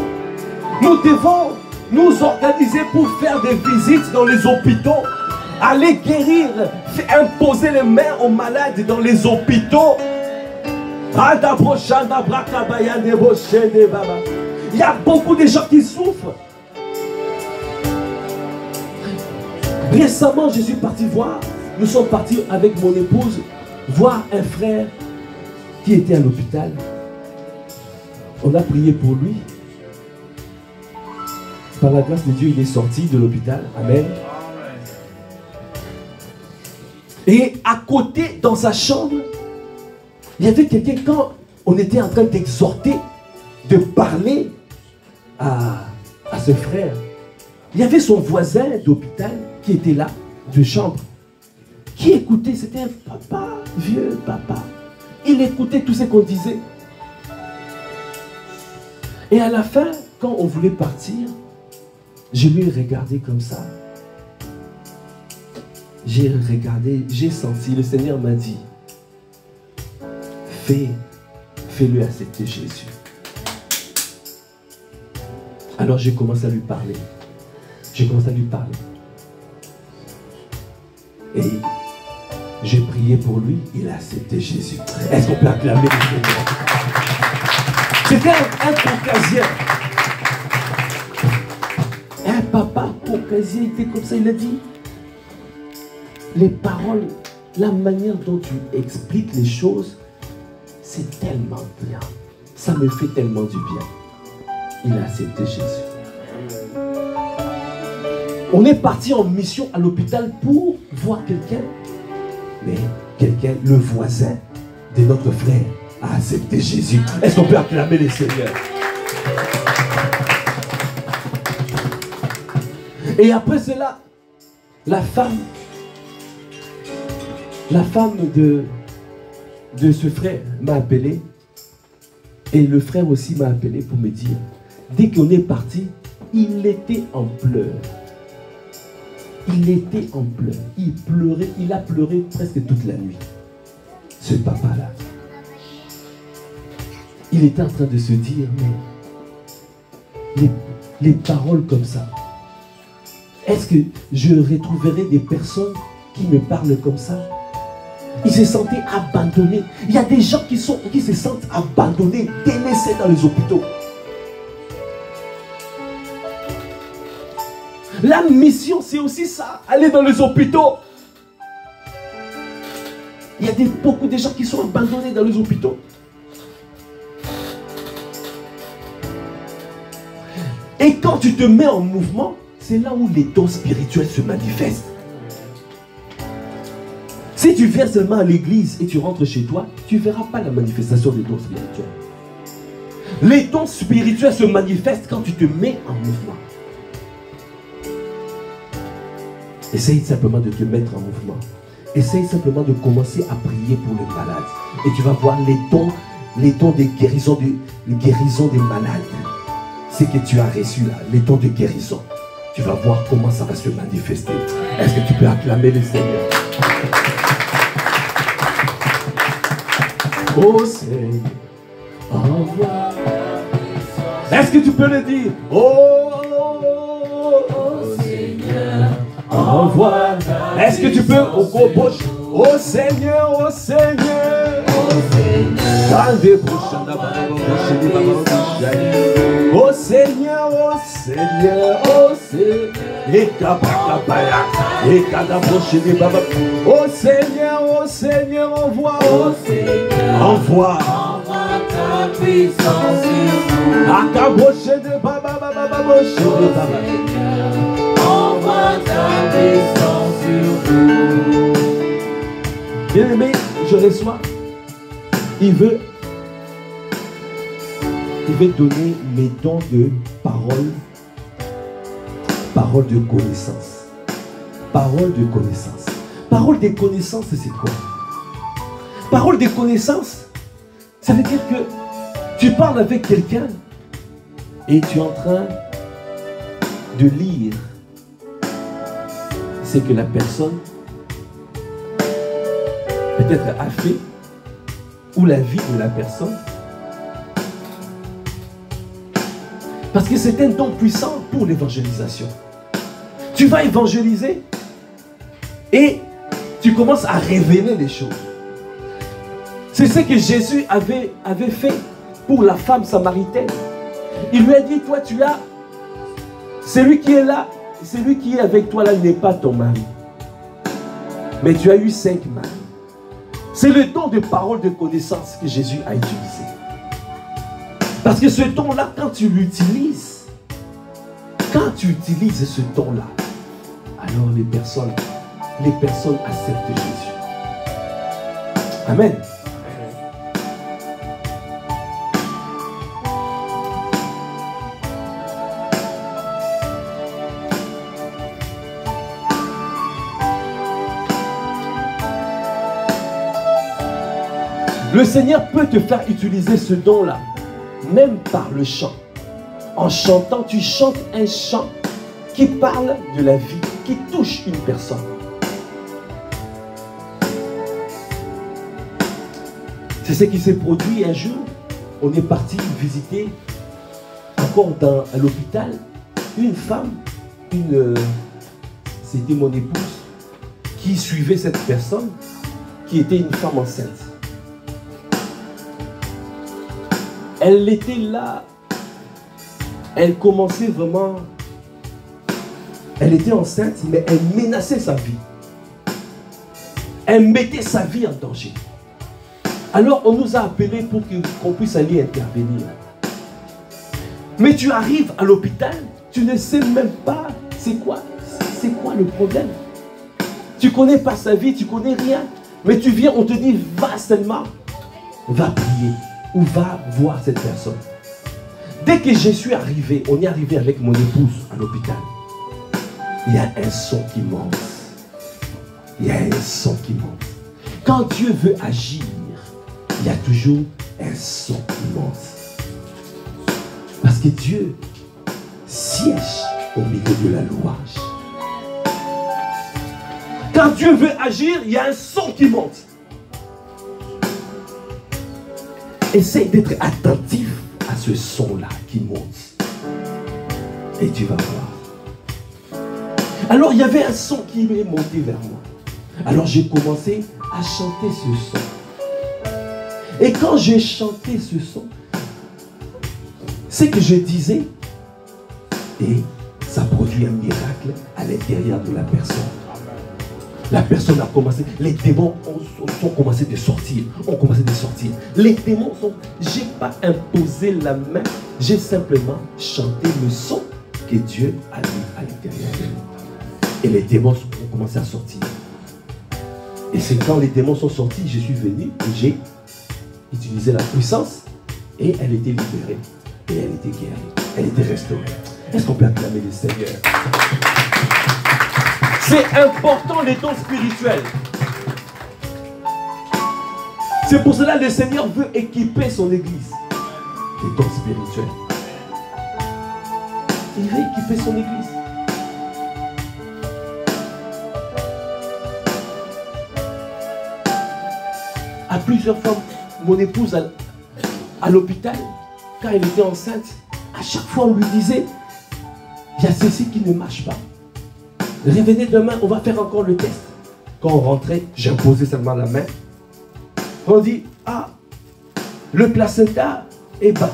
Speaker 2: Nous devons nous organiser pour faire des visites dans les hôpitaux, aller guérir, imposer les mains aux malades dans les hôpitaux. Il y a beaucoup de gens qui souffrent. Récemment, je suis parti voir, nous sommes partis avec mon épouse voir un frère qui était à l'hôpital. On a prié pour lui. Par la grâce de Dieu, il est sorti de l'hôpital. Amen. Et à côté, dans sa chambre, il y avait quelqu'un, quand on était en train d'exhorter, de parler à ce frère, il y avait son voisin d'hôpital qui était là, de chambre, qui écoutait. C'était un papa, vieux papa. Il écoutait tout ce qu'on disait. Et à la fin, quand on voulait partir, je lui ai regardé comme ça. J'ai regardé, j'ai senti, le Seigneur m'a dit, fais-le accepter Jésus. Alors j'ai commencé à lui parler. J'ai commencé à lui parler. Et j'ai prié pour lui, il a accepté Jésus. Est-ce qu'on peut acclamer le Seigneur? C'était un caucasien. Un papa caucasien, il était comme ça, il a dit, les paroles, la manière dont tu expliques les choses, c'est tellement bien. Ça me fait tellement du bien. Il a accepté Jésus. On est parti en mission à l'hôpital pour voir quelqu'un. Mais quelqu'un, le voisin de notre frère, a accepté Jésus. Est-ce qu'on peut acclamer le Seigneur? Et après cela, la femme de ce frère m'a appelé. Et le frère aussi m'a appelé pour me dire, dès qu'on est parti, il était en pleurs. Il était en pleurs. Il pleurait, il a pleuré presque toute la nuit. Ce papa-là. Il était en train de se dire, mais les paroles comme ça, est-ce que je retrouverai des personnes qui me parlent comme ça? Il se sentait abandonné. Il y a des gens qui se sentent abandonnés, délaissés dans les hôpitaux. La mission, c'est aussi ça. Aller dans les hôpitaux. Il y a beaucoup de gens qui sont abandonnés dans les hôpitaux. Et quand tu te mets en mouvement, c'est là où les dons spirituels se manifestent. Si tu viens seulement à l'église et tu rentres chez toi, tu ne verras pas la manifestation des dons spirituels. Les dons spirituels se manifestent quand tu te mets en mouvement. Essaye simplement de te mettre en mouvement. Essaye simplement de commencer à prier pour les malades. Et tu vas voir les dons de guérison, des malades. C'est que tu as reçu là, les dons de guérison. Tu vas voir comment ça va se manifester. Est-ce que tu peux acclamer le Seigneur? Oh Seigneur, envoie. Est-ce que tu peux le dire? Oh Seigneur, envoie. Est-ce que tu peux? Oh Seigneur, oh Seigneur, oh Seigneur. Oh Seigneur, oh Seigneur, oh Seigneur. Oh Seigneur, oh Seigneur, envoie, oh Seigneur, envoie ta puissance sur nous. Envoie ta puissance sur nous. Bien-aimé, je reçois. Il veut donner mes dons de parole. Parole de connaissance. Parole de connaissance. Parole de connaissance, c'est quoi? Parole de connaissance, ça veut dire que tu parles avec quelqu'un et tu es en train de lire ce que la personne peut-être a fait ou la vie de la personne. Parce que c'est un don puissant pour l'évangélisation. Tu vas évangéliser et tu commences à révéler les choses. C'est ce que Jésus avait fait pour la femme samaritaine. Il lui a dit, toi tu as, celui qui est là, celui qui est avec toi là n'est pas ton mari. Mais tu as eu 5 maris. C'est le don de parole de connaissance que Jésus a utilisé. Parce que ce don-là, quand tu l'utilises, ce don-là, alors les personnes acceptent Jésus. Amen. Le Seigneur peut te faire utiliser ce don-là, même par le chant. En chantant, tu chantes un chant qui parle de la vie, qui touche une personne. C'est ce qui s'est produit un jour. On est parti visiter, encore à l'hôpital, une femme, c'était mon épouse, qui suivait cette personne, qui était une femme enceinte. Elle était là, elle commençait vraiment, elle était enceinte, mais elle menaçait sa vie. Elle mettait sa vie en danger. Alors on nous a appelés pour qu'on puisse aller intervenir. Mais tu arrives à l'hôpital, tu ne sais même pas c'est quoi le problème. Tu ne connais pas sa vie, tu ne connais rien. Mais tu viens, on te dit, va seulement, va prier. Ou va voir cette personne. Dès que je suis arrivé, on est arrivé avec mon épouse à l'hôpital. Il y a un son qui monte. Il y a un son qui monte. Quand Dieu veut agir, il y a toujours un son qui monte. Parce que Dieu siège au milieu de la louange. Quand Dieu veut agir, il y a un son qui monte. Essaye d'être attentif à ce son-là qui monte. Et tu vas voir. Alors il y avait un son qui est monté vers moi. Alors j'ai commencé à chanter ce son. Et quand j'ai chanté ce son, ce que je disais, et ça produit un miracle à l'intérieur de la personne. La personne a commencé, les démons ont commencé de sortir, Les démons sont, j'ai pas imposé la main, j'ai simplement chanté le son que Dieu a mis à l'intérieur de nous. Et les démons ont commencé à sortir. Et c'est quand les démons sont sortis, je suis venu et j'ai utilisé la puissance et elle était libérée. Et elle était guérie, elle était restaurée. Est-ce qu'on peut acclamer le Seigneur? C'est important les dons spirituels. C'est pour cela que le Seigneur veut équiper son église. Les dons spirituels. Il veut équiper son église. À plusieurs fois, mon épouse à l'hôpital, quand elle était enceinte, à chaque fois on lui disait, il y a ceci qui ne marche pas. Revenez demain, on va faire encore le test. Quand on rentrait, j'imposais seulement la main. On dit, ah, le placenta est bas.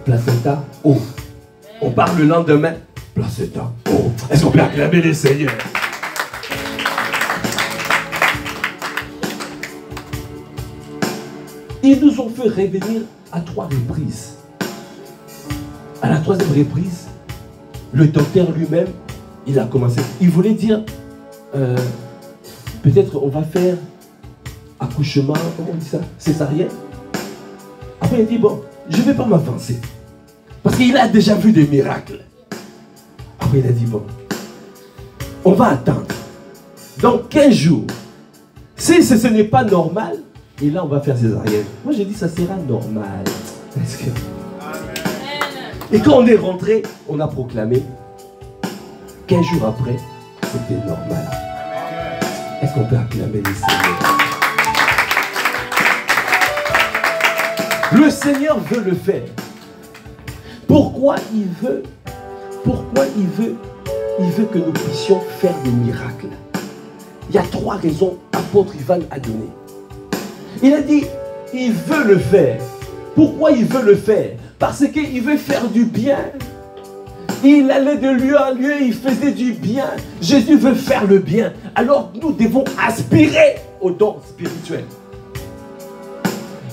Speaker 2: Placenta haut. On part le lendemain, placenta haut. Est-ce qu'on peut acclamer les seigneurs? Ils nous ont fait revenir à 3 reprises. À la 3e reprise, le docteur lui-même, il a commencé. Il voulait dire, peut-être on va faire accouchement, comment on dit ça, césarienne. Après il a dit, bon, je ne vais pas m'avancer. Parce qu'il a déjà vu des miracles. Après il a dit, bon, on va attendre. Dans 15 jours, si ce n'est pas normal, et là on va faire césarienne. Moi j'ai dit, ça sera normal. Est-ce que... Et quand on est rentré, on a proclamé. 15 jours après, c'était normal. Est-ce qu'on peut acclamer le Seigneur? Le Seigneur veut le faire. Pourquoi il veut que nous puissions faire des miracles? Il y a 3 raisons apôtre Ivan a donné. Il a dit, il veut le faire. Pourquoi il veut le faire? Parce qu'il veut faire du bien. Il allait de lieu en lieu, il faisait du bien. Jésus veut faire le bien. Alors nous devons aspirer aux dons spirituels.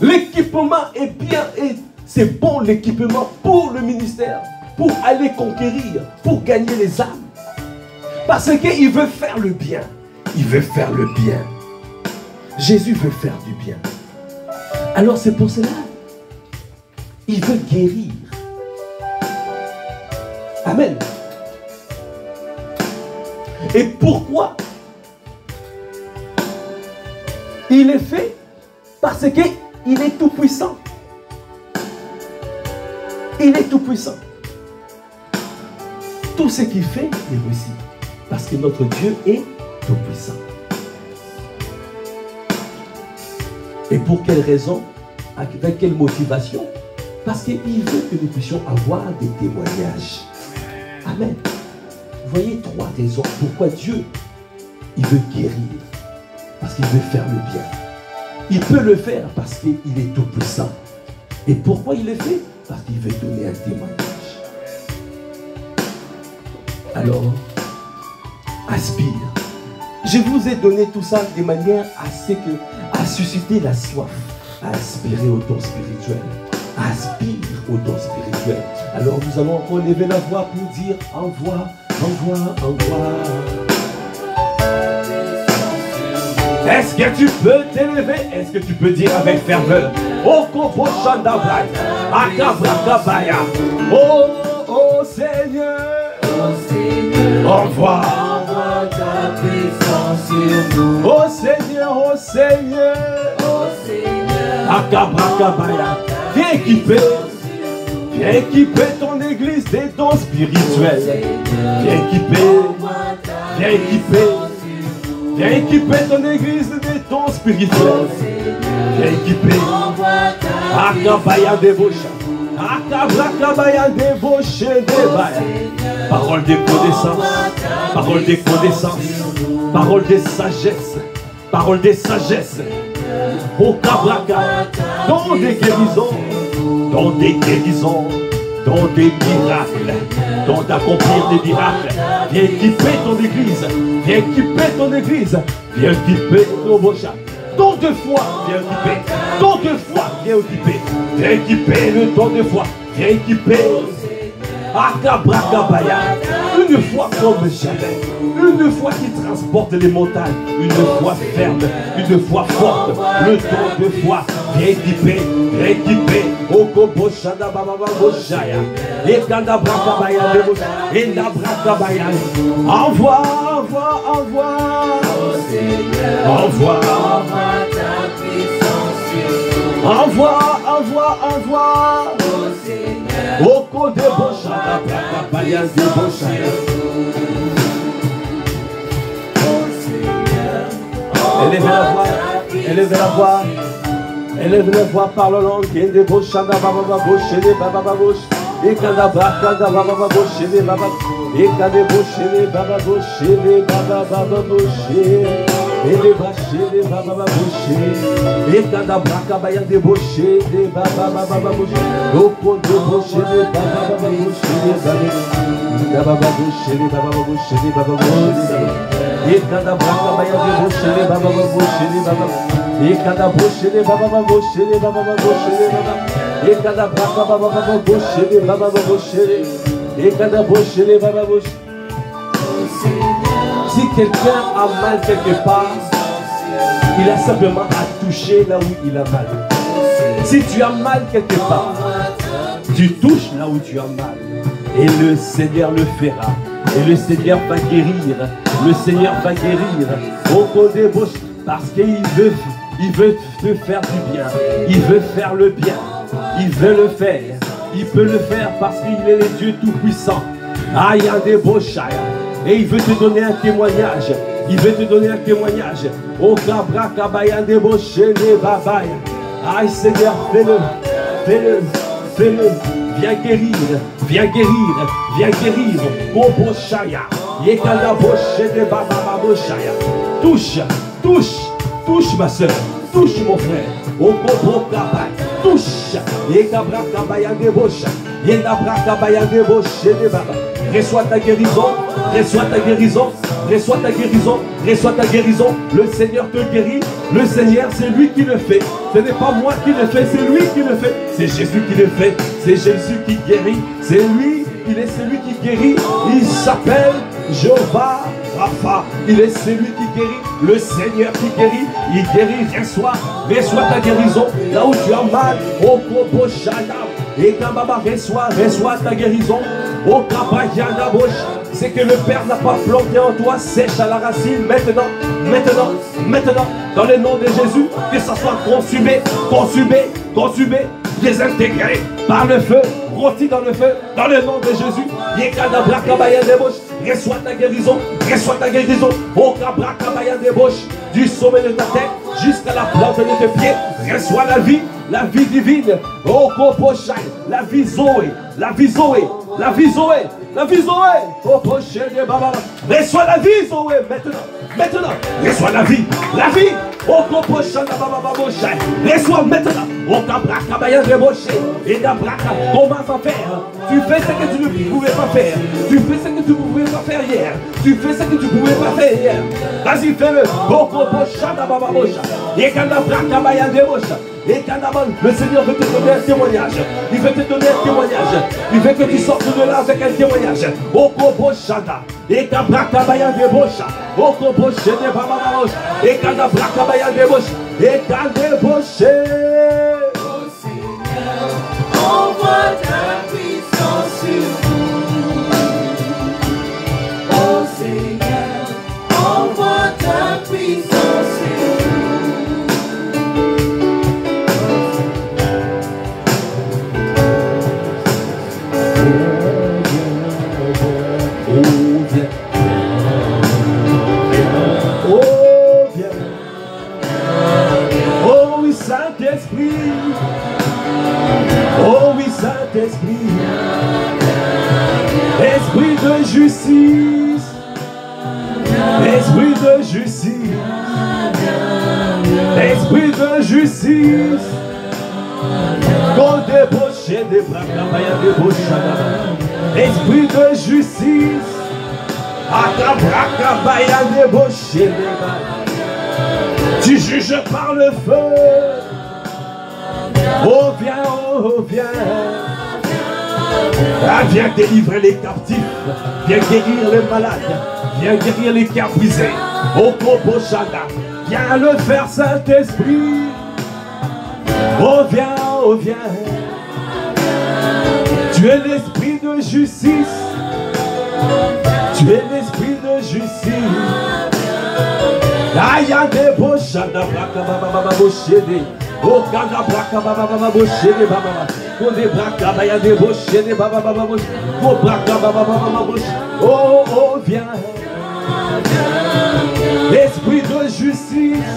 Speaker 2: L'équipement est bien et c'est bon l'équipement pour le ministère, pour aller conquérir, pour gagner les âmes. Parce qu'il veut faire le bien. Il veut faire le bien. Jésus veut faire du bien. Alors c'est pour cela, il veut guérir. Amen. Et pourquoi il est fait? Parce qu'il est tout puissant. Il est tout puissant. Tout ce qu'il fait est réussi. Parce que notre Dieu est tout puissant. Et pour quelle raison? Avec quelle motivation? Parce qu'il veut que nous puissions avoir des témoignages. Amen. Vous voyez 3 raisons pourquoi Dieu, il veut guérir. Parce qu'il veut faire le bien. Il peut le faire parce qu'il est tout puissant. Et pourquoi il le fait? Parce qu'il veut donner un témoignage. Alors, aspire. Je vous ai donné tout ça de manière à susciter la soif, à aspirer au don spirituel. Aspire au don spirituel. Alors nous allons encore lever la voix pour dire envoie, envoie, envoie. Est-ce que tu peux t'élever? Est-ce que tu peux dire avec ferveur? Oh, Kobo Shandabaya, Akabrakabaya. Oh, oh Seigneur, envoie ta puissance sur nous. Oh Seigneur, oh Seigneur, oh Seigneur, Akabrakabaya. Viens équiper ton église des dons spirituels. Viens équiper ton église des dons spirituels. Viens équiper. Akabaya débaucha. Akabrakabaya débauché débaya. Parole de connaissance. Parole de connaissance. Parole de sagesse. Parole de sagesse. Okabraka. Don des guérisons. Don des guérisons. don des miracles, don d'accomplir des miracles. Viens équiper ton église, viens équiper ton église, viens équiper ton bochat. Don de foi, viens équiper, don de foi, viens équiper, viens équiper le don de foi, viens équiper. Akabrakabayah, une foi comme jamais, une foi qui transporte les montagnes, une foi ferme, une foi forte, le don de foi, viens équiper, Okoboshada Baba Boshaya, et Kadabrakabayah, et Nabrakabayah, envoie, envoie, envoie, envoie, envoie, envoie, envoie. Oko de Boshada, Brakabaya de Boshaya. Élève la voix, élève la voix, élève la voix par le langue. De Boshada, Baba Boshede, Baba Bosh, et Kadabraka, Baba Boshede, Baba, et Kadeboshede, Baba Boshede, Baba Boshede. Et les brachés, les baba bouchés, et Kadabraka Baya de bouchés, des baba bouchés, l'oko de bouchés, des baba bouchés, des baba bouchés, des baba bouchés, des baba bouchés, et Kadabraka Baya de bouchés, des baba bouchés, des baba, et Kadabouchés, des baba bouchés, des baba bouchés, des baba, et Kadabraka Baba bouchés, des baba bouchés, et Kadabouchés, des baba bouchés. Si quelqu'un a mal quelque part, il a simplement à toucher là où il a mal. Si tu as mal quelque part, tu touches là où tu as mal. Et le Seigneur le fera. Et le Seigneur va guérir. Le Seigneur va guérir. Au débauche, parce qu'il veut te faire du bien. Il veut faire le bien. Il veut le faire. Il peut le faire parce qu'il est le Dieu Tout-Puissant. Aïe, un débauche. Et il veut te donner un témoignage. Il veut te donner un témoignage. Au Kabra Kabaya débauché des babaya. Aïe Seigneur, fais-le. Fais-le. Fais-le. Viens guérir. Viens guérir. Viens guérir. Au Boshaya. Yekanda Boshé des bababa Boshaya. Touche. Touche. Touche ma soeur. Touche mon frère. Au Kobo Kabaya. Touche. Yekabra Kabaya débauché. Yekabra Kabaya débauché des bababa. Reçois ta guérison, reçois ta guérison, reçois ta guérison, reçois ta guérison. Le Seigneur te guérit, le Seigneur c'est lui qui le fait. Ce n'est pas moi qui le fais, c'est lui qui le fait. C'est Jésus qui le fait, c'est Jésus qui guérit. C'est lui, il est celui qui guérit. Il s'appelle Jéhovah Rapha. Il est celui qui guérit, le Seigneur qui guérit. Il guérit, reçois ta guérison. Là où tu as mal, au Kobo Shadam. Et Kababa, reçois ta guérison. Au Kabayana Bosh, c'est que le Père n'a pas planté en toi, sèche à la racine. Maintenant, dans le nom de Jésus, que ça soit consumé, désintégré par le feu, rôti dans le feu, dans le nom de Jésus. Yekadabra Kabaya Debosh, reçois ta guérison. Au Kabra Kabaya Debosh, du sommet de ta tête jusqu'à la plante de tes pieds, reçois la vie divine. Oh Koposhai, la vie Zoé. Oh Poché de Baba. Reçois la vie Zoé maintenant. Reçois la vie. Oh Koposhai de Baba Boshai. Reçois maintenant. Oh Kabra Kabaya de Boshé. Et d'Abraka, commence à faire. Tu fais ce que tu ne pouvais pas faire. Tu fais ce que tu ne pouvais pas faire hier. Tu fais ce que tu ne pouvais pas faire hier. Vas-y, fais-le. Oh Koposhai de Baba Boshai. Et Kadabra Kabaya de Boshai. Et Kadaban, le Seigneur veut te donner un témoignage. Il veut te donner un témoignage. Il veut que tu sortes de là avec un témoignage. Okobo Shada. Et Kabraka Bayan de Bosha. Okobo Shede Babamos. Et Kadabraka Bayan de Bosha. Et Kadeboshe.
Speaker 5: Oh Seigneur, envoie ta puissance sur nous. Oh Seigneur, envoie ta puissance sur nous.
Speaker 2: Saint-Esprit, Esprit de justice, Esprit de justice, Esprit de justice, qu'on débauche
Speaker 3: Esprit de justice, tu juges par le feu. Oh viens, oh viens. Ah, viens délivrer les captifs, viens guérir les malades, viens guérir les cœurs brisés. Oh Koboshada, viens le faire Saint-Esprit. Oh viens, oh viens. Tu es l'esprit de justice. Tu es l'esprit de justice. Aya de Boshada, Baba Boshede. Oh Ganda Braka Baba Boshede Baba. Kone Braka Baya de Boshede Baba Bosh. Oh Braka Baba Bosh. Oh oh viens. Esprit de justice.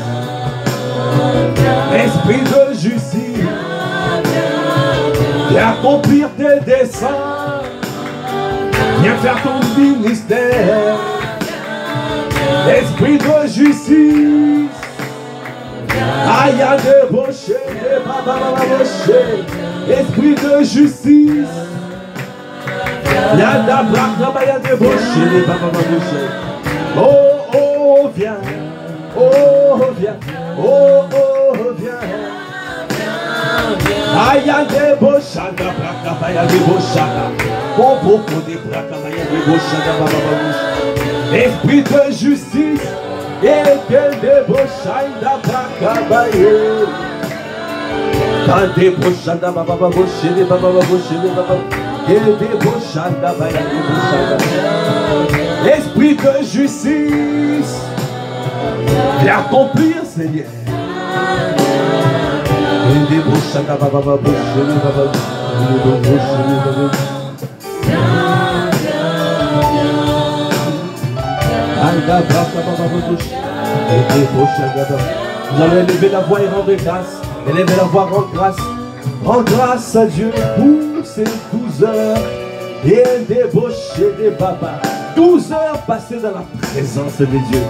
Speaker 3: Esprit de justice. Viens accomplir tes desseins. Viens faire ton ministère. Esprit de justice. Aya de Boshé, Baba Boshé. Esprit de justice. Yada Braka Baya de Boshé, Baba Boshé. Oh oh viens. Oh viens. Oh oh viens. Aya de Boshada, Braka Baya de Boshada. Popo de Braka Baya de Boshada, Baba Boshé. Esprit de justice. Et que de Boshada, Braka Baya. Kande Boshada, Baba Boshé, Baba Boshé, Baba. Et de Boshada, Baya de Boshada. Esprit de justice. Viens accomplir, Seigneur. Et de Boshada, Baba Boshé, Baba. Vous allez élever la voix et rendre grâce. Élevez la voix, rendre grâce. Rends grâce à Dieu pour ces 12 heures. Et débaucher des babas. 12 heures passées dans la présence de Dieu.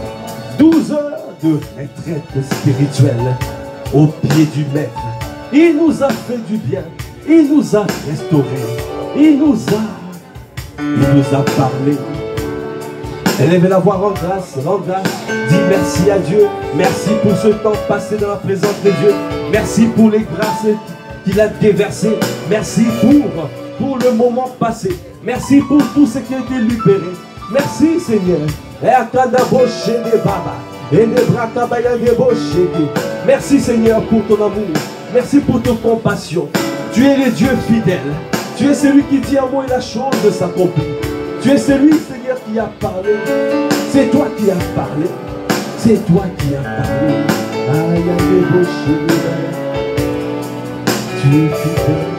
Speaker 3: 12 heures de retraite spirituelle au pied du Maître. Il nous a fait du bien. Il nous a restaurés. Il nous a parlé. Élevez la voix, rends grâce, dis merci à Dieu, merci pour ce temps passé dans la présence de Dieu, merci pour les grâces qu'il a déversées, merci pour le moment passé, merci pour tout ce qui a été libéré, merci Seigneur, merci Seigneur pour ton amour, merci pour ton compassion, tu es le Dieu fidèle, tu es celui qui dit un mot et la chose s'accomplit. Tu es celui, Seigneur, qui a parlé. C'est toi qui as parlé. C'est toi qui as parlé. Aïe, aïe, tu es fidèle. Tu es fidèle.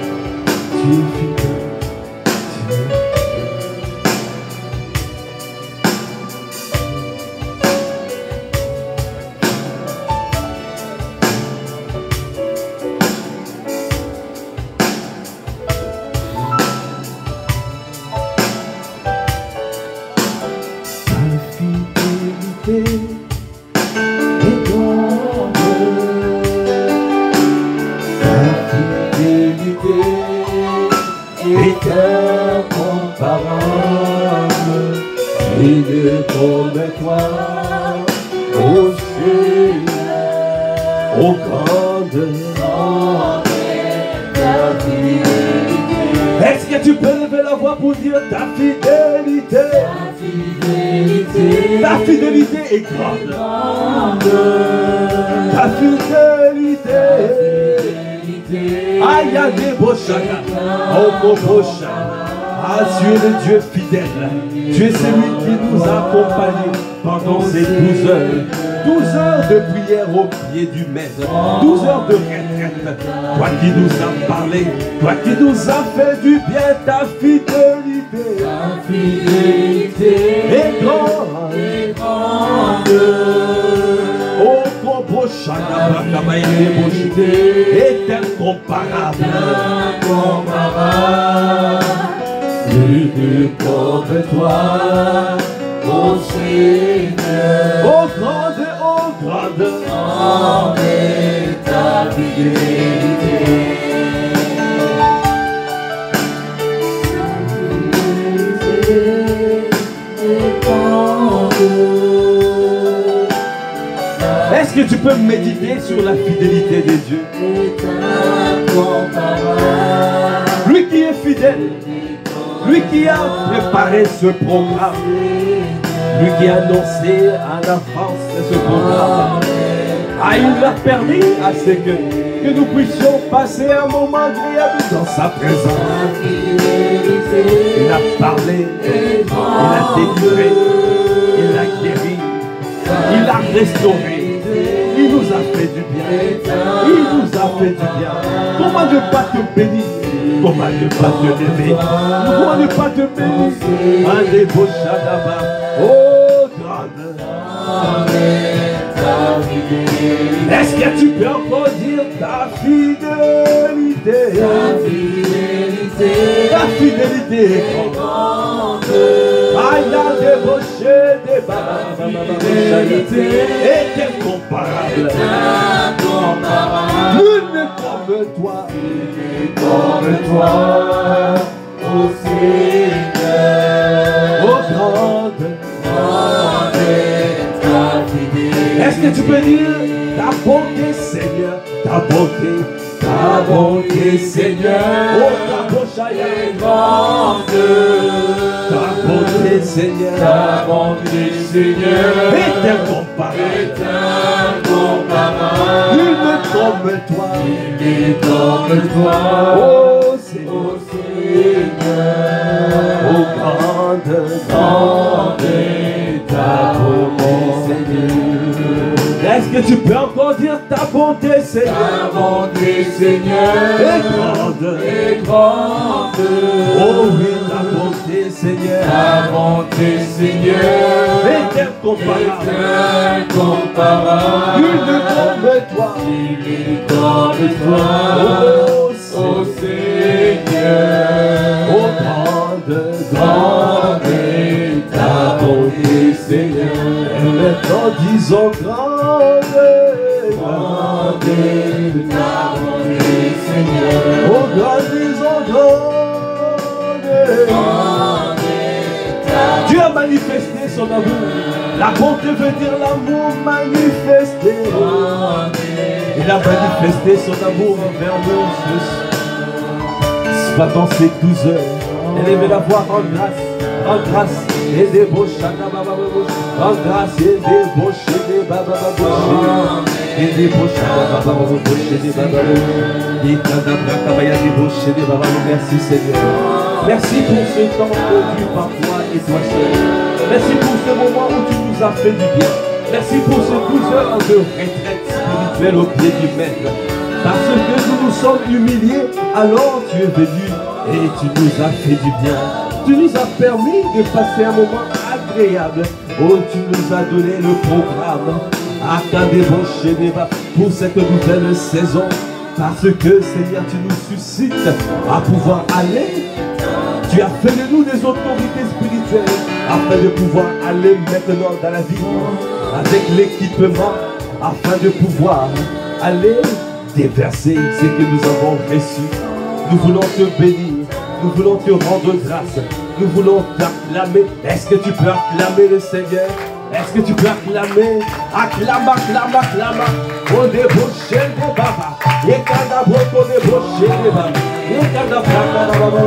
Speaker 3: Est-ce que tu peux lever la voix pour dire ta fidélité? Ta fidélité est grande. Ta fidélité. Aïe, aïe, Boshaka. Oh, Boshaka. Ah, tu es le Dieu fidèle. Tu es celui qui nous a accompagnés pendant ces 12 heures. 12 heures de prière au pied du Maître. 12 heures de retraite. Toi qui nous as parlé. Toi qui nous as fait du bien. Ta fidélité. Ta fidélité est grande. Oh, ton Boshana, est incomparable. Plus comme toi, ô Seigneur. Oh grande, grande est ta fidélité. Est-ce que tu peux méditer sur la fidélité de Dieu? Lui qui est fidèle, lui qui a préparé ce programme, lui qui a annoncé à l'avance ce programme, il a permis à ce que nous puissions passer un moment agréable dans sa présence. Il a parlé, il a délivré, il a guéri, il a restauré. Il nous a fait du bien. Il nous a fait du bien. Comment ne pas te bénir? Comment ne pas te lever? Comment ne pas te bénir? Un des beaux chadabas. Oh, grande. Est-ce que tu peux encore dire ta fidélité? Ta fidélité est grande. Il a débauché des babas et incomparable. Nul n'est comme toi, ô Seigneur. Oh grande, est-ce que tu peux dire ta bonté, Seigneur, ta bonté, Seigneur. Oh ta bonté est grande. Ta bonté, Seigneur, ta bonté, Seigneur, est incomparable. Nul n'est comme toi, oh Seigneur, oh grande est ta bonté, Seigneur. Est-ce que tu peux encore dire ta bonté, Seigneur? Ta bonté, Seigneur, est grande. Oh oui, ta bonté, Seigneur. Ta bonté, Seigneur, est incomparable. Nul n'est comme toi, oh Seigneur. Oh grande est ta bonté, Seigneur. Et maintenant disons grande est ta bonté, Seigneur. Oh grande, disons grande est ta. Dieu a manifesté son amour. La bonté veut dire l'amour manifesté. Il a manifesté son amour envers nous ce matin, ces 12 heures. Élevez la voix en grâce, et des bouches, en grâce, et des bouches, des babababouches, et des bouches, des babababouches, merci Seigneur. Merci pour ce temps conduit par toi et toi seul. Merci pour ce moment où tu nous as fait du bien. Merci pour ces 12 heures de retraite spirituelle au pied du Maître. Parce que nous nous sommes humiliés, alors tu es venu et tu nous as fait du bien. Tu nous as permis de passer un moment agréable. Oh, tu nous as donné le programme pour cette nouvelle saison. Parce que Seigneur, tu nous suscites à pouvoir aller. Tu as fait de nous des autorités spirituelles afin de pouvoir aller maintenant dans la vie avec l'équipement afin de pouvoir aller déverser ce que nous avons reçu. Nous voulons te bénir, nous voulons te rendre grâce, nous voulons t'acclamer. Est-ce que tu peux acclamer le Seigneur? Est-ce que tu peux acclamer? Acclame, acclame, acclame. On débauche des babas. Et quand on débauche des babas. Et quand on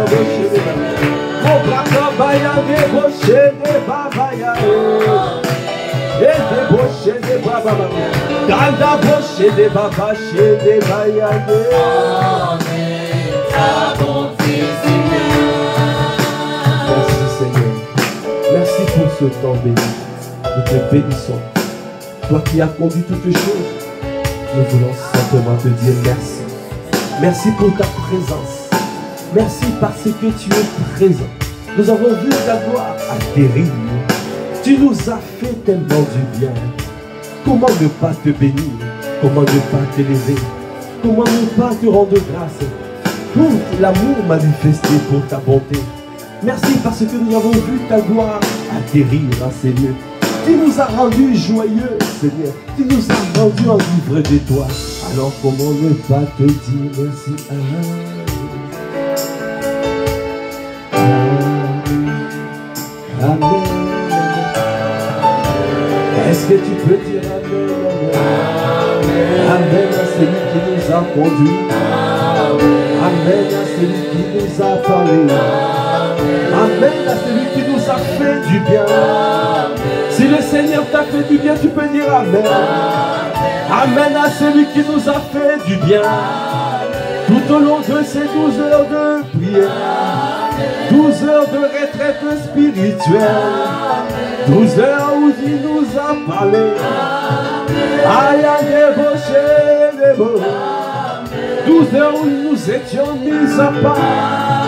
Speaker 3: débauche des babas. On brakabaya débauche des babas. Et débauche des babas. Quand débauche des babas, chez des babas. Merci Seigneur. Merci pour ce temps béni. Nous te bénissons. Toi qui as conduit toutes choses, nous voulons simplement te dire merci. Merci pour ta présence. Merci parce que tu es présent. Nous avons vu ta gloire atterrir. Tu nous as fait tellement du bien. Comment ne pas te bénir? Comment ne pas t'élever? Comment ne pas te rendre grâce pour l'amour manifesté, pour ta bonté? Merci parce que nous avons vu ta gloire atterrir à ces lieux. Tu nous as rendus joyeux, Seigneur. Tu nous as rendus enivrés de toi. Alors comment ne pas te dire merci? Amen. Est-ce que tu peux dire Amen? Amen à celui qui nous a conduits. Amen à celui qui nous a parlé. Amen à celui qui nous a fait du bien. Si le Seigneur t'a fait du bien, tu peux dire Amen. Amen à celui qui nous a fait du bien. Tout au long de ces 12 heures de prière, 12 heures de retraite spirituelle, 12 heures où il nous a parlé. Aïe, aïe, débauché, débauché. 12 heures où nous étions mis à part.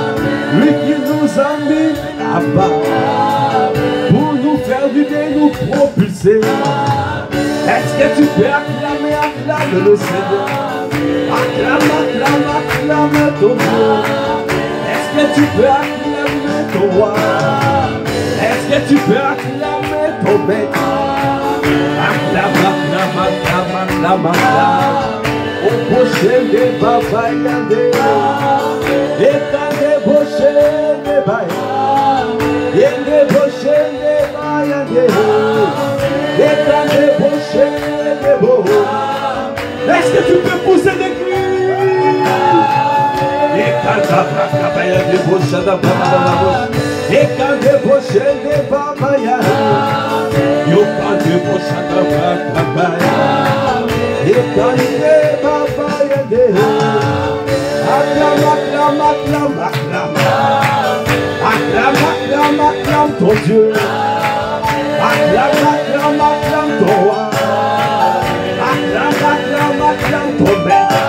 Speaker 3: Lui qui nous a mis à part pour nous faire du bien, nous propulser. Est-ce que tu peux acclamer, acclamer le Seigneur? Acclame, acclame, acclame ton Dieu. Est-ce que tu peux acclamer ton roi? Est-ce que tu peux acclamer ton maître? Acclame, acclame, acclame, acclame, acclame. Au prochain des babayandés. Et t'as débauché des babayandés. Et débauché des babayandés. Et t'as débauché des beaux. Est-ce que tu peux pousser des cris? Et quand t'as débauché des babayandés. Et quand débauché des babayandés. Yo quand débauché des babayandés. Et quand des babayandés. Acclame, acclame, acclame, acclame. Acclame, acclame, acclame ton Dieu. Acclame, acclame, acclame ton roi. Acclame, acclame, acclame ton maître.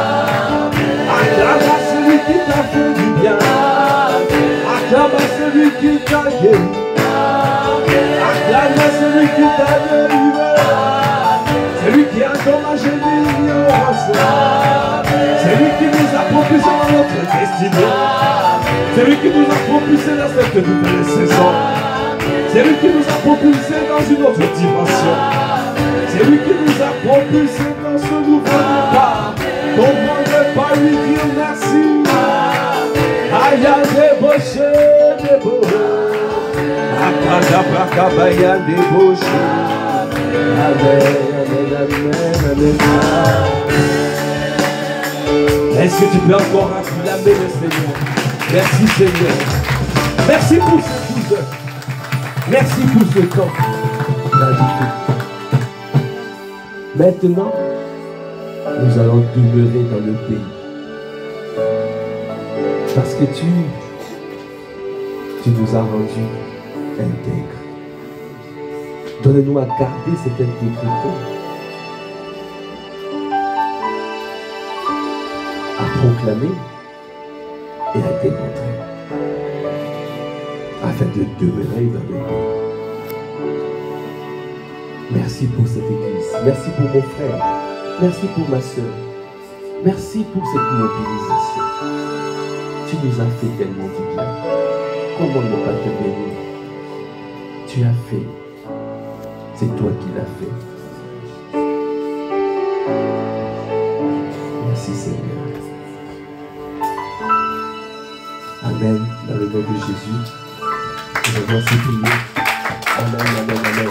Speaker 3: Acclame à celui qui t'a fait du bien. Acclame à celui qui t'a guéri. Acclame à celui qui t'a délivré. Celui qui a endommagé l'ignorance. Celui qui nous a propulsé dans notre destinée. Celui qui nous a propulsé dans cette nouvelle saison. Celui qui nous a propulsé dans une autre dimension. Celui qui nous a propulsé dans ce nouveau départ. Comment ne pas lui dire merci? Aïe, débauché, débauché. Akadabrakabaya, débauché. Amen, amen, amen, amen. Est-ce que tu peux encore acclamer le Seigneur? Merci Seigneur. Merci pour ces 12 heures. Merci pour ce temps. Maintenant, nous allons demeurer dans le pays. Parce que tu nous as rendus intègres. Donne-nous à garder cette intégrité. À proclamer et à démontrer. Afin de demeurer dans le pays. Merci pour cette église. Merci pour mon frère. Merci pour ma soeur. Merci pour cette mobilisation. Tu nous as fait tellement du bien. Comment ne pas te bénir? Tu as fait. C'est toi qui l'as fait. Merci Seigneur. Amen. Dans le nom de Jésus. Je vous remercie. Amen, amen, amen.